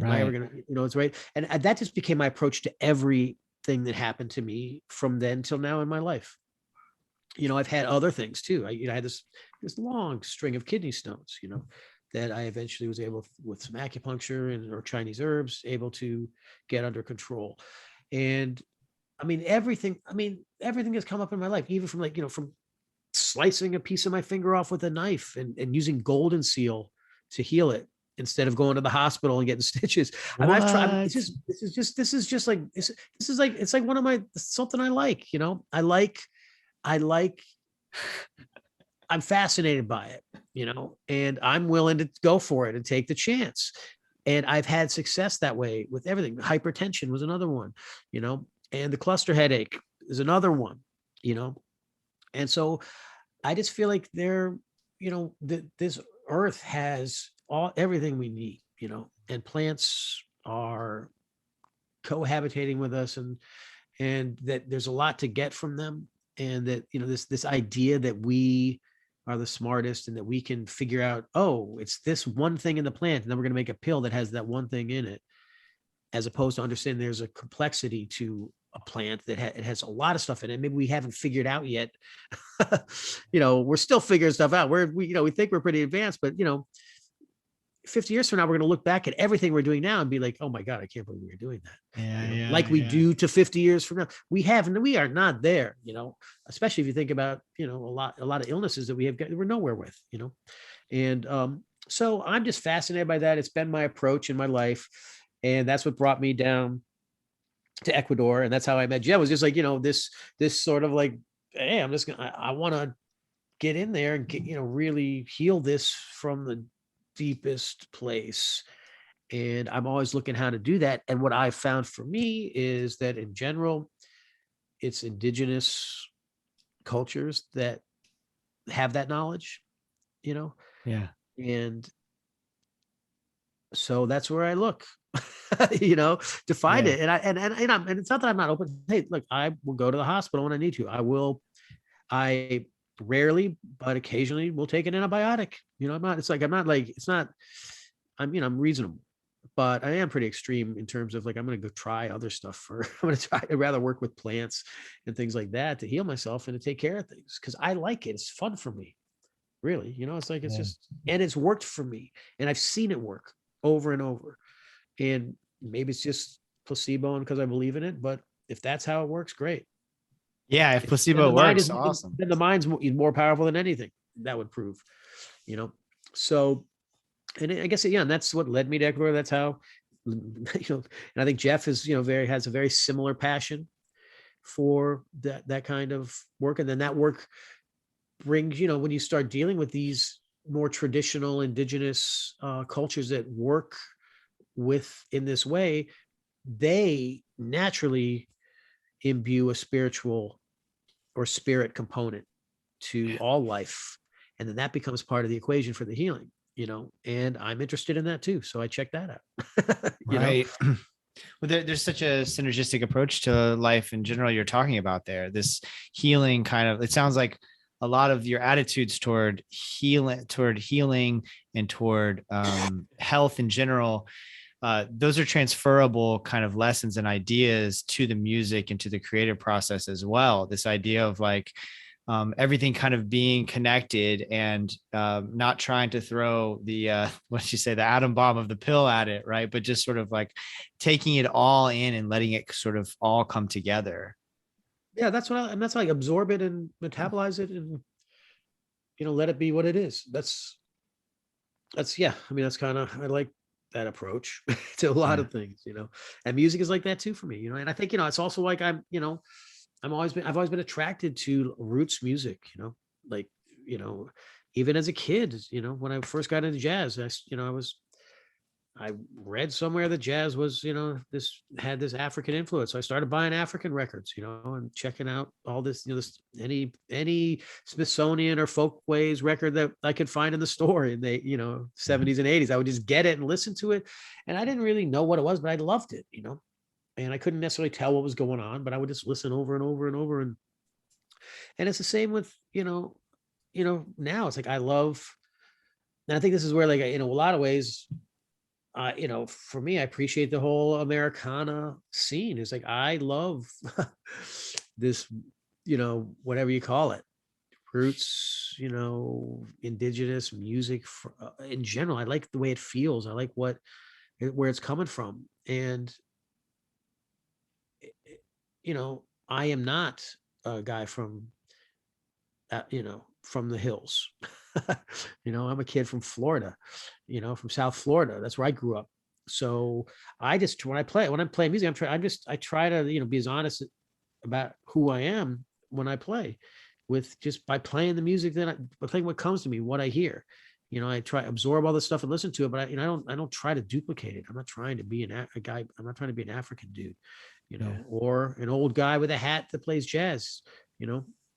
Am I ever gonna, it's right. And that just became my approach to everything that happened to me from then till now in my life. I've had other things too. I had this long string of kidney stones, that I eventually was able, with some acupuncture or Chinese herbs, able to get under control. And everything has come up in my life, even from like, from slicing a piece of my finger off with a knife and using golden seal to heal it instead of going to the hospital and getting stitches. I've tried, this is like, it's like one of my, something I like, I'm fascinated by it, and I'm willing to go for it and take the chance. And I've had success that way with everything. Hypertension was another one, and the cluster headache is another one, and so I just feel like this earth has everything we need, and plants are cohabitating with us, and that there's a lot to get from them. And that, this idea that we are the smartest and that we can figure out, oh, it's this one thing in the plant, and then we're going to make a pill that has that one thing in it, as opposed to understanding there's a complexity to a plant that it has a lot of stuff in it. Maybe we haven't figured out yet. We're still figuring stuff out. We think we're pretty advanced, but 50 years from now, we're going to look back at everything we're doing now and be like, oh my God, I can't believe we were doing that. Like we do to 50 years from now. We are not there, especially if you think about, a lot of illnesses that we have got, we're nowhere with, and so I'm just fascinated by that. It's been my approach in my life. And that's what brought me down to Ecuador. And that's how I met Jen. It was just like, this sort of like, hey, I want to get in there and get, really heal this from the deepest place. And I'm always looking how to do that. And what I found for me is that in general, it's indigenous cultures that have that knowledge,
Yeah.
And so that's where I look, to find it. And it's not that I'm not open. Hey, look, I will go to the hospital when I need to. I rarely, but occasionally will take an antibiotic. I'm reasonable, but I am pretty extreme in terms of like, I'm going to go try other stuff I'd rather work with plants and things like that to heal myself and to take care of things. Cause I like it. It's fun for me. Really. It's like, it's just, and it's worked for me, and I've seen it work over and over. And maybe it's just placebo and because I believe in it, but if that's how it works, great.
Yeah, if placebo works, awesome.
Then the mind's more powerful than anything. That would prove, So, and I guess, and that's what led me to Ecuador. That's how, and I think Jeff is, has a very similar passion for that kind of work. And then that work brings, when you start dealing with these more traditional indigenous cultures that work in this way, they naturally imbue a spiritual or spirit component to all life. And then that becomes part of the equation for the healing, and I'm interested in that too. So I check that out.
Right. Well, there's such a synergistic approach to life in general. You're talking about there, this healing kind of, it sounds like a lot of your attitudes toward healing and toward health in general. Those are transferable kind of lessons and ideas to the music and to the creative process as well. This idea of like, everything kind of being connected and not trying to throw the what you say, the atom bomb of the pill at it, right? But just sort of like taking it all in and letting it sort of all come together.
Yeah, and that's like absorb it and metabolize it, and let it be what it is. Yeah. I mean, that's kind of, I like that approach to a lot of things, and music is like that too for me, and I think, it's also like I've always been attracted to roots music, like, even as a kid, when I first got into jazz, I read somewhere that jazz was, had this African influence. So I started buying African records, and checking out all this, any Smithsonian or Folkways record that I could find in the store in the, 70s and 80s. I would just get it and listen to it. And I didn't really know what it was, but I loved it, and I couldn't necessarily tell what was going on, but I would just listen over and over and over. And it's the same with, now it's like, I love, and I think this is where, like, in a lot of ways, for me, I appreciate the whole Americana scene. It's like, I love this, whatever you call it, roots, indigenous music in general. I like the way it feels. I like where it's coming from. And, I am not a guy from, from the hills. I'm a kid from Florida, from South Florida. That's where I grew up. So I just, when I'm playing music, I try to, be as honest about who I am when I play, with just by playing the music by playing what comes to me, what I hear. I try to absorb all this stuff and listen to it, but I don't try to duplicate it. I'm not trying to be a guy. I'm not trying to be an African dude, or an old guy with a hat that plays jazz.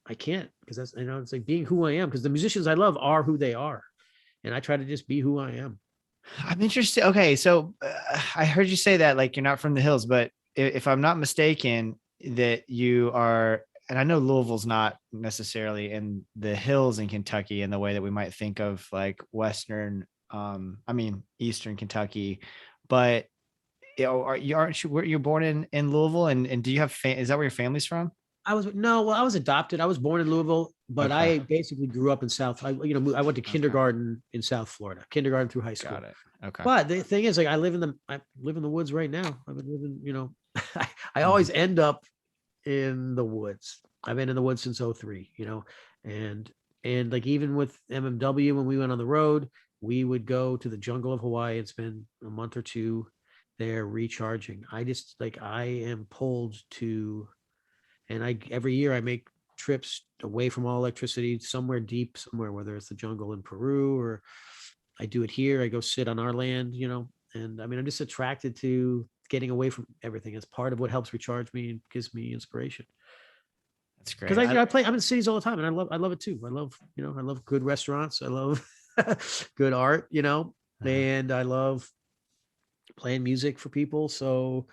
I can't, because that's, it's like being who I am, because the musicians I love are who they are. And I try to just be who I am.
I'm interested. Okay. So I heard you say that, like, you're not from the hills, but if I'm not mistaken, that you are, and I know Louisville's not necessarily in the hills in Kentucky in the way that we might think of, like Eastern Kentucky, but you're born in Louisville, and do you have, is that where your family's from?
I was adopted. I was born in Louisville, but
Okay.
I basically grew up in I went to kindergarten in South Florida, kindergarten through high school.
Got it. Okay.
But the thing is, like, I live in the woods right now. I've been living, I always end up in the woods. I've been in the woods since 2003, and like, even with MMW, when we went on the road, we would go to the jungle of Hawaii and spend a month or two there recharging. I just, like, I am pulled to, and every year I make trips away from all electricity, somewhere deep, whether it's the jungle in Peru, or I do it here. I go sit on our land, and I mean, I'm just attracted to getting away from everything. It's part of what helps recharge me and gives me inspiration.
That's great.
Because I'm in cities all the time, and I love it too. I love good restaurants. I love good art, and I love playing music for people. So,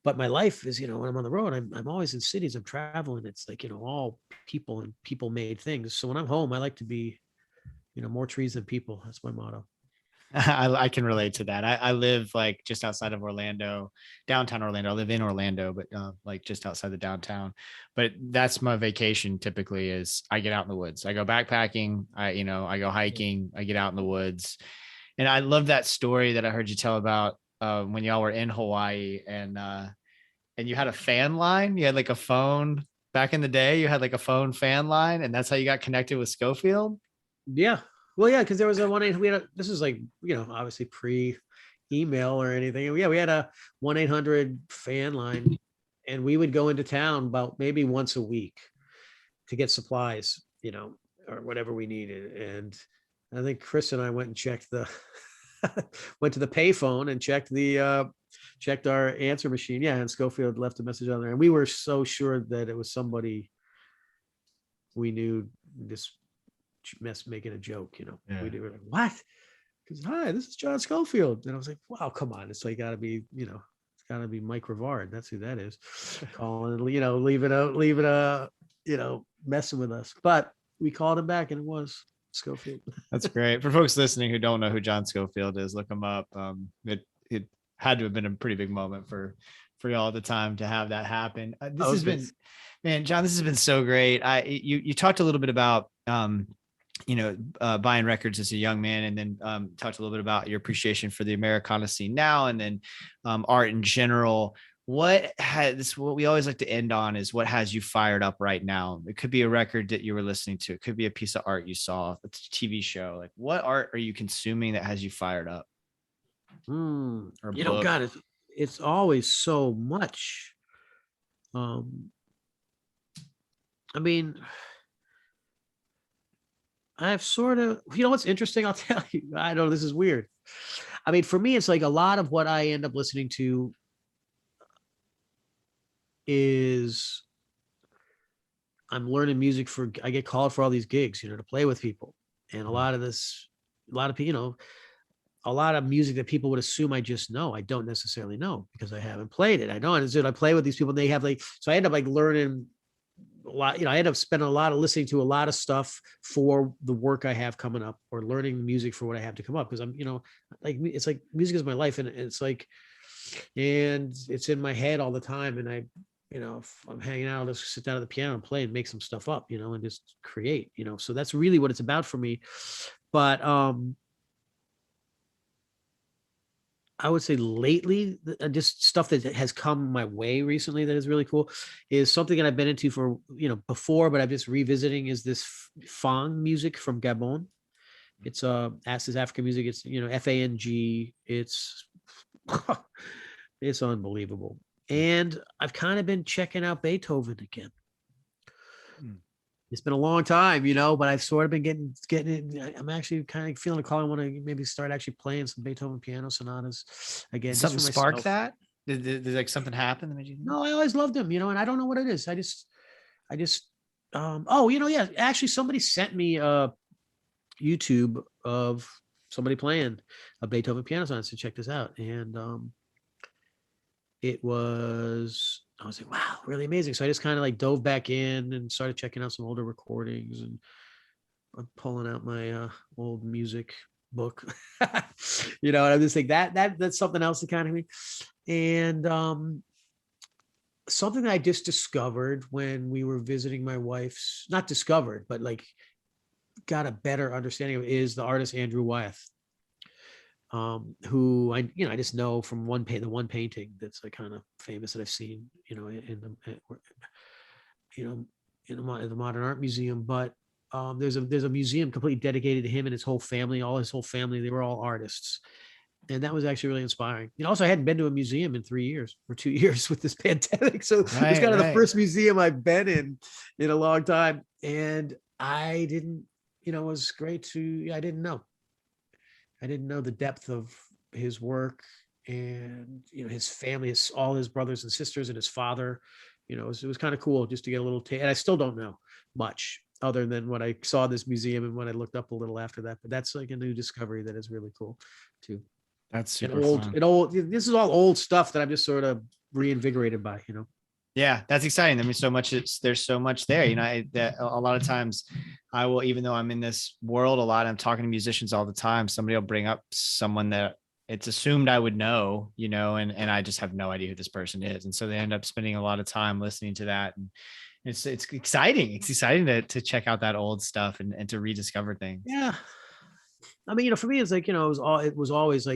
but my life is, when I'm on the road, I'm always in cities. I'm traveling. It's like, all people and people made things. So when I'm home, I like to be, more trees than people. That's my motto.
I can relate to that. I live, like, just outside of Orlando, downtown Orlando. I live in Orlando, but like, just outside the downtown. But that's my vacation typically, is I get out in the woods. I go backpacking. I go hiking. I get out in the woods. And I love that story that I heard you tell about when y'all were in Hawaii, and you had a fan line. You had, like, a phone back in the day. You had, like, a phone fan line, and that's how you got connected with Schofield.
Yeah. Well, yeah, because there was a 1-800. This is like, obviously pre-email or anything. Yeah, we had a 1-800 fan line, and we would go into town about maybe once a week to get supplies. or whatever we needed. And I think Chris and I went and checked the went to the payphone and checked our answer machine. Yeah, and Schofield left a message on there, and we were so sure that it was somebody we knew just making a joke.
Yeah.
We were like, what? Because hi, this is John Schofield, and I was like, wow, come on, it's like got to be, it's got to be Mike Rivard. That's who that is. Calling, leaving a, messing with us. But we called him back, and it was Schofield.
That's great. For folks listening who don't know who John Schofield is, look him up. It had to have been a pretty big moment for y'all at the time to have that happen. This has been, man, John, this has been so great. You talked a little bit about buying records as a young man, and then talked a little bit about your appreciation for the Americana scene now, and then art in general. What we always like to end on is what has you fired up right now? It could be a record that you were listening to. It could be a piece of art you saw. It's a TV show. Like, what art are you consuming that has you fired up?
Or God, it's always so much. I mean, I've sort of, what's interesting? I'll tell you. I know this is weird. I mean, for me, it's like a lot of what I end up listening to is I'm learning music I get called for all these gigs, to play with people. And a lot of people, a lot of music that people would assume I just know, I don't necessarily know because I haven't played it. I know. And I play with these people, and they have so I end up learning a lot. I end up spending a lot of listening to a lot of stuff for the work I have coming up, or learning music for what I have to come up. Because I'm, it's like music is my life, and it's and it's in my head all the time. And if I'm hanging out, I'll just sit down at the piano and play and make some stuff up, and just create, so that's really what it's about for me. But, I would say lately, just stuff that has come my way recently that is really cool is something that I've been into for, before, but I'm just revisiting is this Fang music from Gabon. It's African music. It's, Fang. It's, it's unbelievable. And I've kind of been checking out Beethoven again. It's been a long time, but I've sort of been getting it. I'm actually kind of feeling a call. I want to maybe start actually playing some Beethoven piano sonatas again.
Something sparked that? Did something happen that made you?
No, I always loved him, and I don't know what it is. Yeah. Actually, somebody sent me a YouTube of somebody playing a Beethoven piano sonata. So check this out, and I was like, wow, really amazing. So I just kind of dove back in and started checking out some older recordings, and I'm pulling out my old music book, and I'm just like that's something else that kind of me. And something that I just discovered when we were visiting my wife's, not discovered, but got a better understanding of, is the artist Andrew Wyeth. Who I just know from the one painting that's kind of famous that I've seen, in the Modern Art Museum. But there's a museum completely dedicated to him and his whole family. All his whole family, they were all artists, and that was actually really inspiring. Also, I hadn't been to a museum in 3 years or 2 years with this pandemic, so it's kind of the first museum I've been in a long time, and I didn't, it was great to. I didn't know the depth of his work, and his family, all his brothers and sisters, and his father. It was kind of cool just to get a little and I still don't know much other than what I saw this museum and when I looked up a little after that. But that's a new discovery that is really cool too.
That's super
old. This is all old stuff that I'm just sort of reinvigorated by.
Yeah, that's exciting. I mean, there's so much there. That a lot of times I will, even though I'm in this world a lot, I'm talking to musicians all the time. Somebody will bring up someone that it's assumed I would know, and I just have no idea who this person is. And so they end up spending a lot of time listening to that. And it's exciting. It's exciting to check out that old stuff and to rediscover things.
Yeah. I mean, for me, it's it was always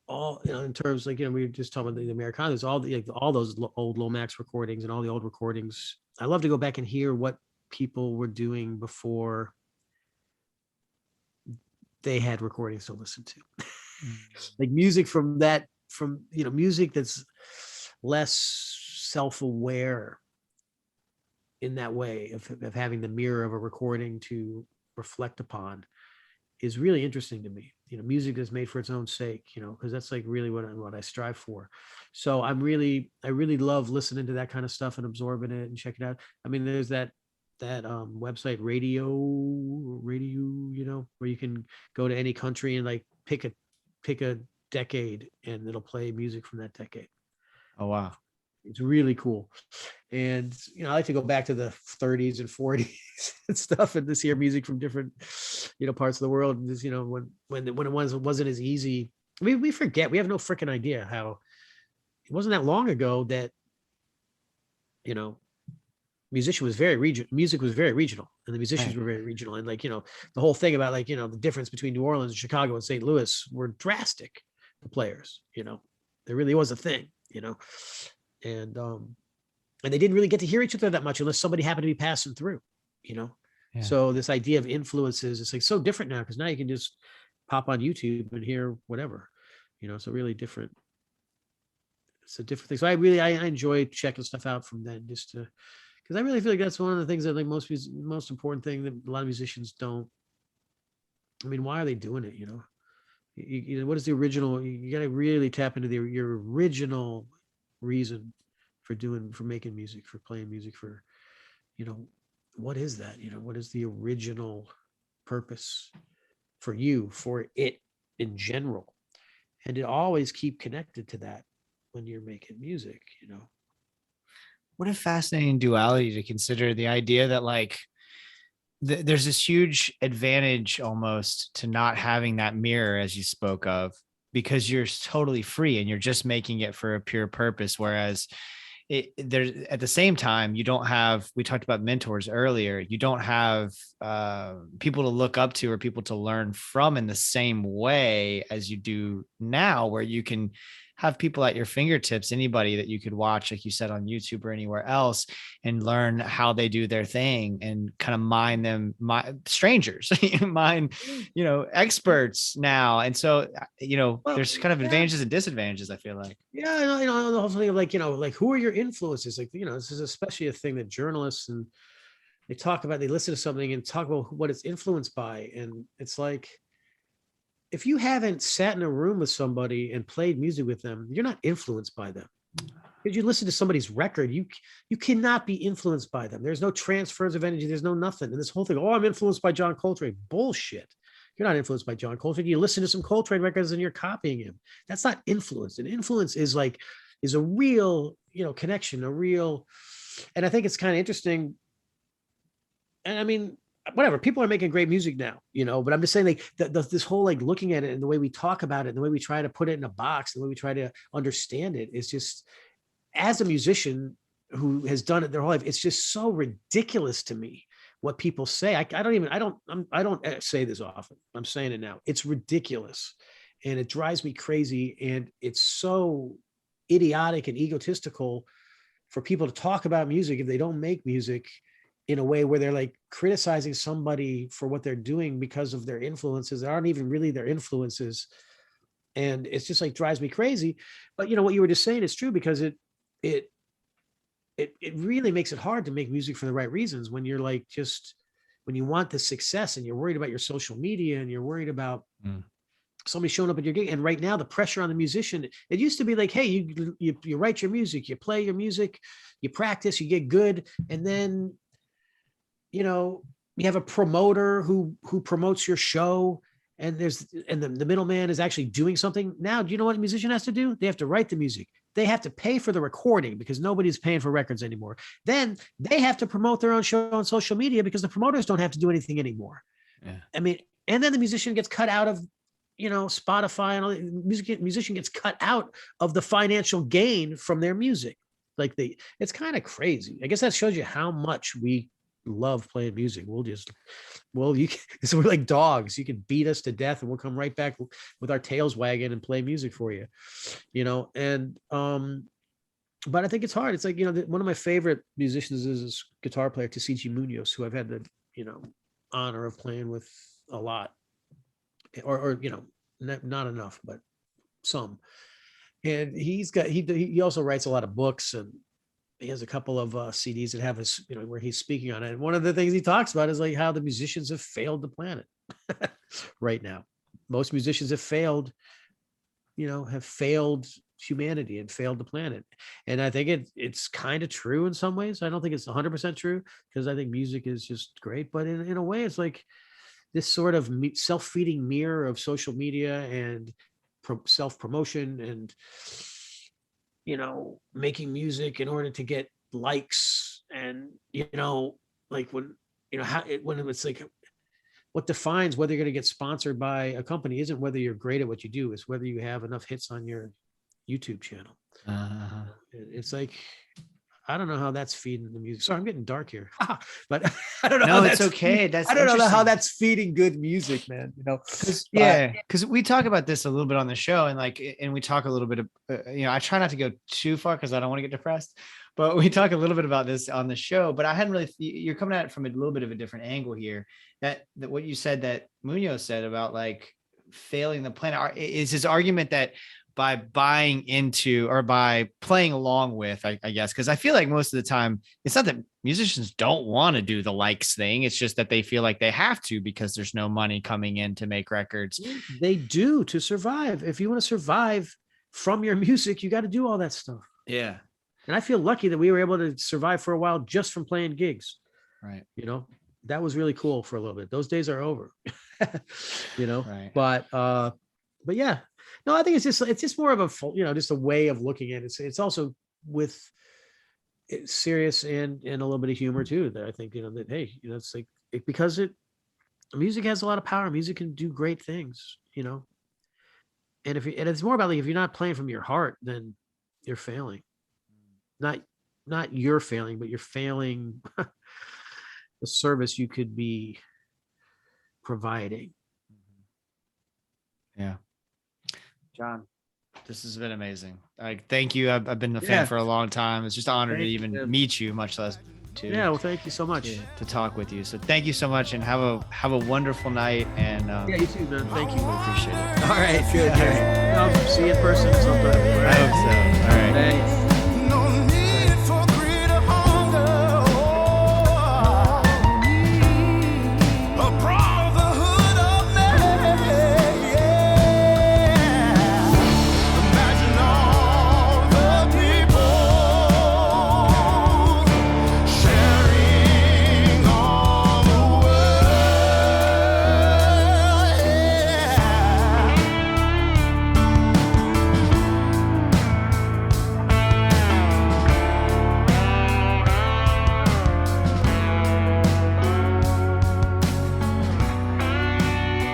all in terms we were just talking about the Americanas, all those old Lomax recordings and all the old recordings. I love to go back and hear what people were doing before they had recordings to listen to. Music from music that's less self-aware in that way of having the mirror of a recording to reflect upon is really interesting to me. Music is made for its own sake, because that's like really what I strive for. So I really love listening to that kind of stuff and absorbing it and checking it out. I mean, there's that website radio, where you can go to any country and like pick a decade and it'll play music from that decade.
Oh, wow.
It's really cool. And, I like to go back to the 30s and 40s and stuff and just hear music from different, parts of the world. And just, when it wasn't as easy. I mean, we forget, we have no freaking idea how it wasn't that long ago that, music was very regional and the musicians were very regional. And like, the whole thing about like, the difference between New Orleans, Chicago and St. Louis were drastic. The players, there really was a thing, and they didn't really get to hear each other that much unless somebody happened to be passing through, Yeah. So this idea of influences, it's like so different now because now you can just pop on YouTube and hear whatever, it's a really different. It's a different thing. So I enjoy checking stuff out from then just to, because I really feel like that's one of the things that like most important thing that a lot of musicians don't. I mean, why are they doing it? What is the original? You got to really tap into your original reason for making music, for playing music, for, what is that? What is the original purpose for you, for it in general? And to always keep connected to that when you're making music,
What a fascinating duality to consider, the idea that like there's this huge advantage almost to not having that mirror, as you spoke of, because you're totally free and you're just making it for a pure purpose. Whereas there's at the same time, you don't have, we talked about mentors earlier, you don't have people to look up to or people to learn from in the same way as you do now, where you can have people at your fingertips, anybody that you could watch, like you said, on YouTube or anywhere else, and learn how they do their thing and kind of mine strangers, experts now. And so, there's kind of advantages and disadvantages, I feel like.
Yeah. The whole thing of like, like who are your influences? Like, this is especially a thing that journalists and they listen to something and talk about what it's influenced by. And it's like, if you haven't sat in a room with somebody and played music with them, you're not influenced by them. If you listen to somebody's record, you cannot be influenced by them. There's no transfers of energy. There's no nothing. And this whole thing, I'm influenced by John Coltrane. Bullshit. You're not influenced by John Coltrane. You listen to some Coltrane records and you're copying him. That's not influence. And influence is a real, connection, and I think it's kind of interesting. And I mean, whatever, people are making great music now, but I'm just saying like this whole like looking at it and the way we talk about it and the way we try to put it in a box, the way we try to understand it is just, as a musician who has done it their whole life, it's just so ridiculous to me what people say. I don't say this often. I'm saying it now. It's ridiculous and it drives me crazy. And it's so idiotic and egotistical for people to talk about music if they don't make music in a way where they're like criticizing somebody for what they're doing because of their influences that aren't even really their influences. And it's just like drives me crazy. But what you were just saying is true, because it really makes it hard to make music for the right reasons when you're like, just when you want the success and you're worried about your social media and you're worried about somebody showing up at your gig. And right now the pressure on the musician, it used to be like, hey, you write your music, you play your music, you practice, you get good. And then, you have a promoter who promotes your show, and the middleman is actually doing something. Now, do you know what a musician has to do? They have to write the music. They have to pay for the recording because nobody's paying for records anymore. Then they have to promote their own show on social media because the promoters don't have to do anything anymore. Yeah. I mean, and then the musician gets cut out of, Spotify, and all the musician gets cut out of the financial gain from their music. Like it's kind of crazy. I guess that shows you how much we love playing music. So we're like dogs. You can beat us to death and we'll come right back with our tails wagging and play music for you, and but I think it's hard. It's like, one of my favorite musicians is this guitar player, Tasiji Munoz, who I've had the honor of playing with a lot, or not enough, but some. And he also writes a lot of books, and he has a couple of CDs that have his, where he's speaking on it. And one of the things he talks about is like how the musicians have failed the planet right now. Most musicians have failed humanity and failed the planet. And I think it's kind of true in some ways. I don't think it's 100% true, because I think music is just great. But in a way, it's like this sort of self-feeding mirror of social media and self-promotion and, making music in order to get likes. And, like when it's like, what defines whether you're going to get sponsored by a company isn't whether you're great at what you do, it's whether you have enough hits on your YouTube channel. It's like, I don't know how that's feeding the music. Sorry, I'm getting dark here, but I don't know.
No, it's okay.
I don't know how that's feeding good music, man.
Because we talk about this a little bit on the show, and we talk a little bit of, I try not to go too far because I don't want to get depressed, but we talk a little bit about this on the show. But I hadn't really. You're coming at it from a little bit of a different angle here. That what you said, that Munoz said about like failing the planet, is his argument that by buying into or by playing along with, I guess, because I feel like most of the time it's not that musicians don't want to do the likes thing. It's just that they feel like they have to because there's no money coming in to make records.
They do to survive. If you want to survive from your music, you got to do all that stuff.
Yeah.
And I feel lucky that we were able to survive for a while just from playing gigs.
Right.
That was really cool for a little bit. Those days are over,
Right.
But yeah, no, I think it's just more of a, just a way of looking at it. It's also with serious and a little bit of humor too, that I think, that, hey, it's like, because music has a lot of power. Music can do great things, and it's more about like, if you're not playing from your heart, then you're failing. Not you're failing, but you're failing the service you could be providing.
Yeah. John, this has been amazing. Thank you. I've been a fan for a long time. It's just an honor to even meet you, much less to.
Yeah, well, thank you so much
to talk with you. So thank you so much, and have a wonderful night. And
yeah, you too, man. Thank you.
I appreciate it.
All right, good. I'll see you in person sometime. Right?
I hope so. All right.
Thanks.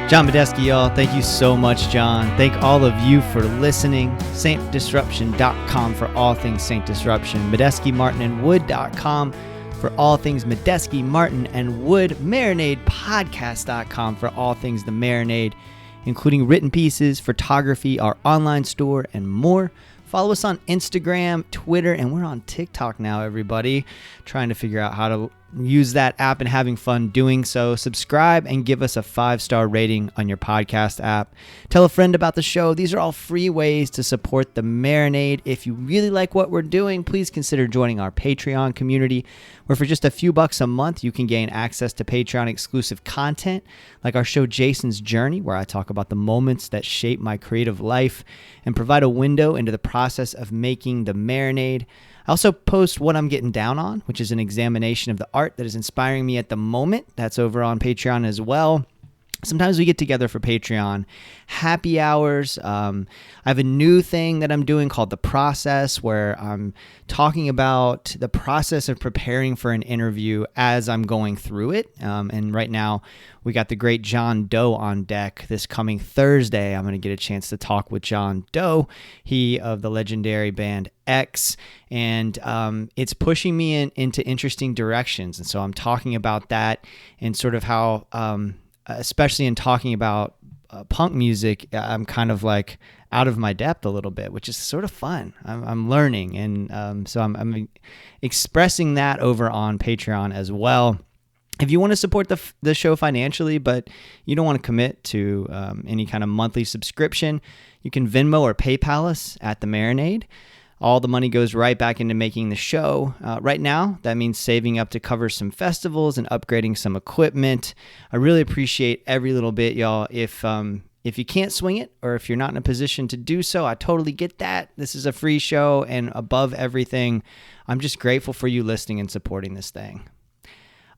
John Medeski, y'all. Thank you so much, John. Thank all of you for listening. SaintDisruption.com for all things Saint Disruption. MedeskiMartinandWood.com for all things Medeski, Martin, and Wood. MarinadePodcast.com for all things The Marinade, including written pieces, photography, our online store, and more. Follow us on Instagram, Twitter, and we're on TikTok now, everybody. Trying to figure out how to use that app and having fun doing so. Subscribe and give us a 5-star rating on your podcast app. Tell a friend about the show. These are all free ways to support the Marinade. If you really like what we're doing, please consider joining our Patreon community, where for just a few bucks a month, you can gain access to Patreon exclusive content, like our show Jason's Journey, where I talk about the moments that shape my creative life and provide a window into the process of making the Marinade. I also post What I'm Getting Down On, which is an examination of the art that is inspiring me at the moment. That's over on Patreon as well. Sometimes we get together for Patreon happy hours. I have a new thing that I'm doing called The Process, where I'm talking about the process of preparing for an interview as I'm going through it. And right now we got the great John Doe on deck. This coming Thursday, I'm going to get a chance to talk with John Doe, he of the legendary band X, and it's pushing me into interesting directions. And so I'm talking about that and sort of how, especially in talking about punk music, I'm kind of like out of my depth a little bit, which is sort of fun. I'm learning, and so I'm expressing that over on Patreon as well. If you want to support the show financially, but you don't want to commit to any kind of monthly subscription, you can Venmo or PayPal us at The Marinade. All the money goes right back into making the show. Right now, that means saving up to cover some festivals and upgrading some equipment. I really appreciate every little bit, y'all. If you can't swing it, or if you're not in a position to do so, I totally get that. This is a free show, and above everything, I'm just grateful for you listening and supporting this thing.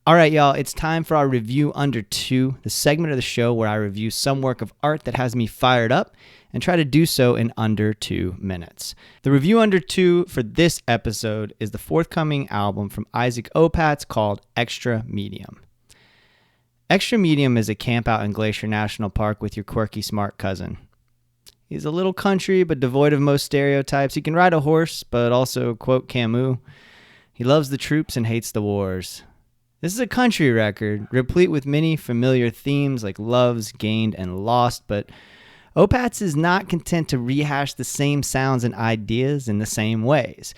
All right, y'all, it's time for our Review Under 2, the segment of the show where I review some work of art that has me fired up and try to do so in under 2 minutes. The Review Under 2 for this episode is the forthcoming album from Isaac Opatz called Extra Medium. Extra Medium is a camp out in Glacier National Park with your quirky smart cousin. He's a little country, but devoid of most stereotypes. He can ride a horse, but also, quote Camus, he loves the troops and hates the wars. This is a country record, replete with many familiar themes like loves, gained, and lost, but Opatz is not content to rehash the same sounds and ideas in the same ways.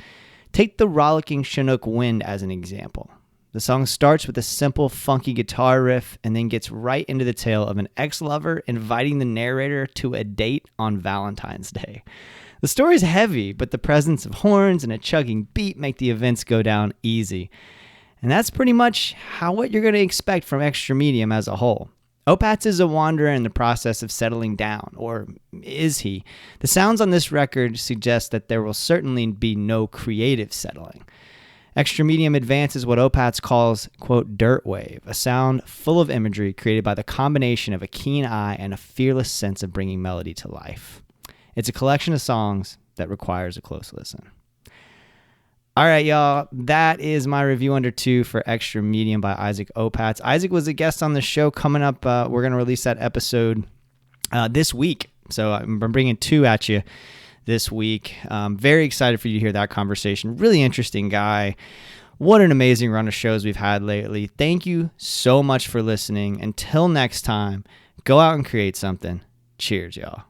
Take the rollicking Chinook Wind as an example. The song starts with a simple, funky guitar riff and then gets right into the tale of an ex-lover inviting the narrator to a date on Valentine's Day. The story's heavy, but the presence of horns and a chugging beat make the events go down easy. And that's pretty much what you're going to expect from Extra Medium as a whole. Opatz is a wanderer in the process of settling down, or is he? The sounds on this record suggest that there will certainly be no creative settling. Extra Medium advances what Opatz calls, quote, dirt wave, a sound full of imagery created by the combination of a keen eye and a fearless sense of bringing melody to life. It's a collection of songs that requires a close listen. All right, y'all, that is my Review Under 2 for Extra Medium by Isaac Opatz. Isaac was a guest on the show. Coming up, we're going to release that episode this week. So I'm bringing 2 at you this week. Very excited for you to hear that conversation. Really interesting guy. What an amazing run of shows we've had lately. Thank you so much for listening. Until next time, go out and create something. Cheers, y'all.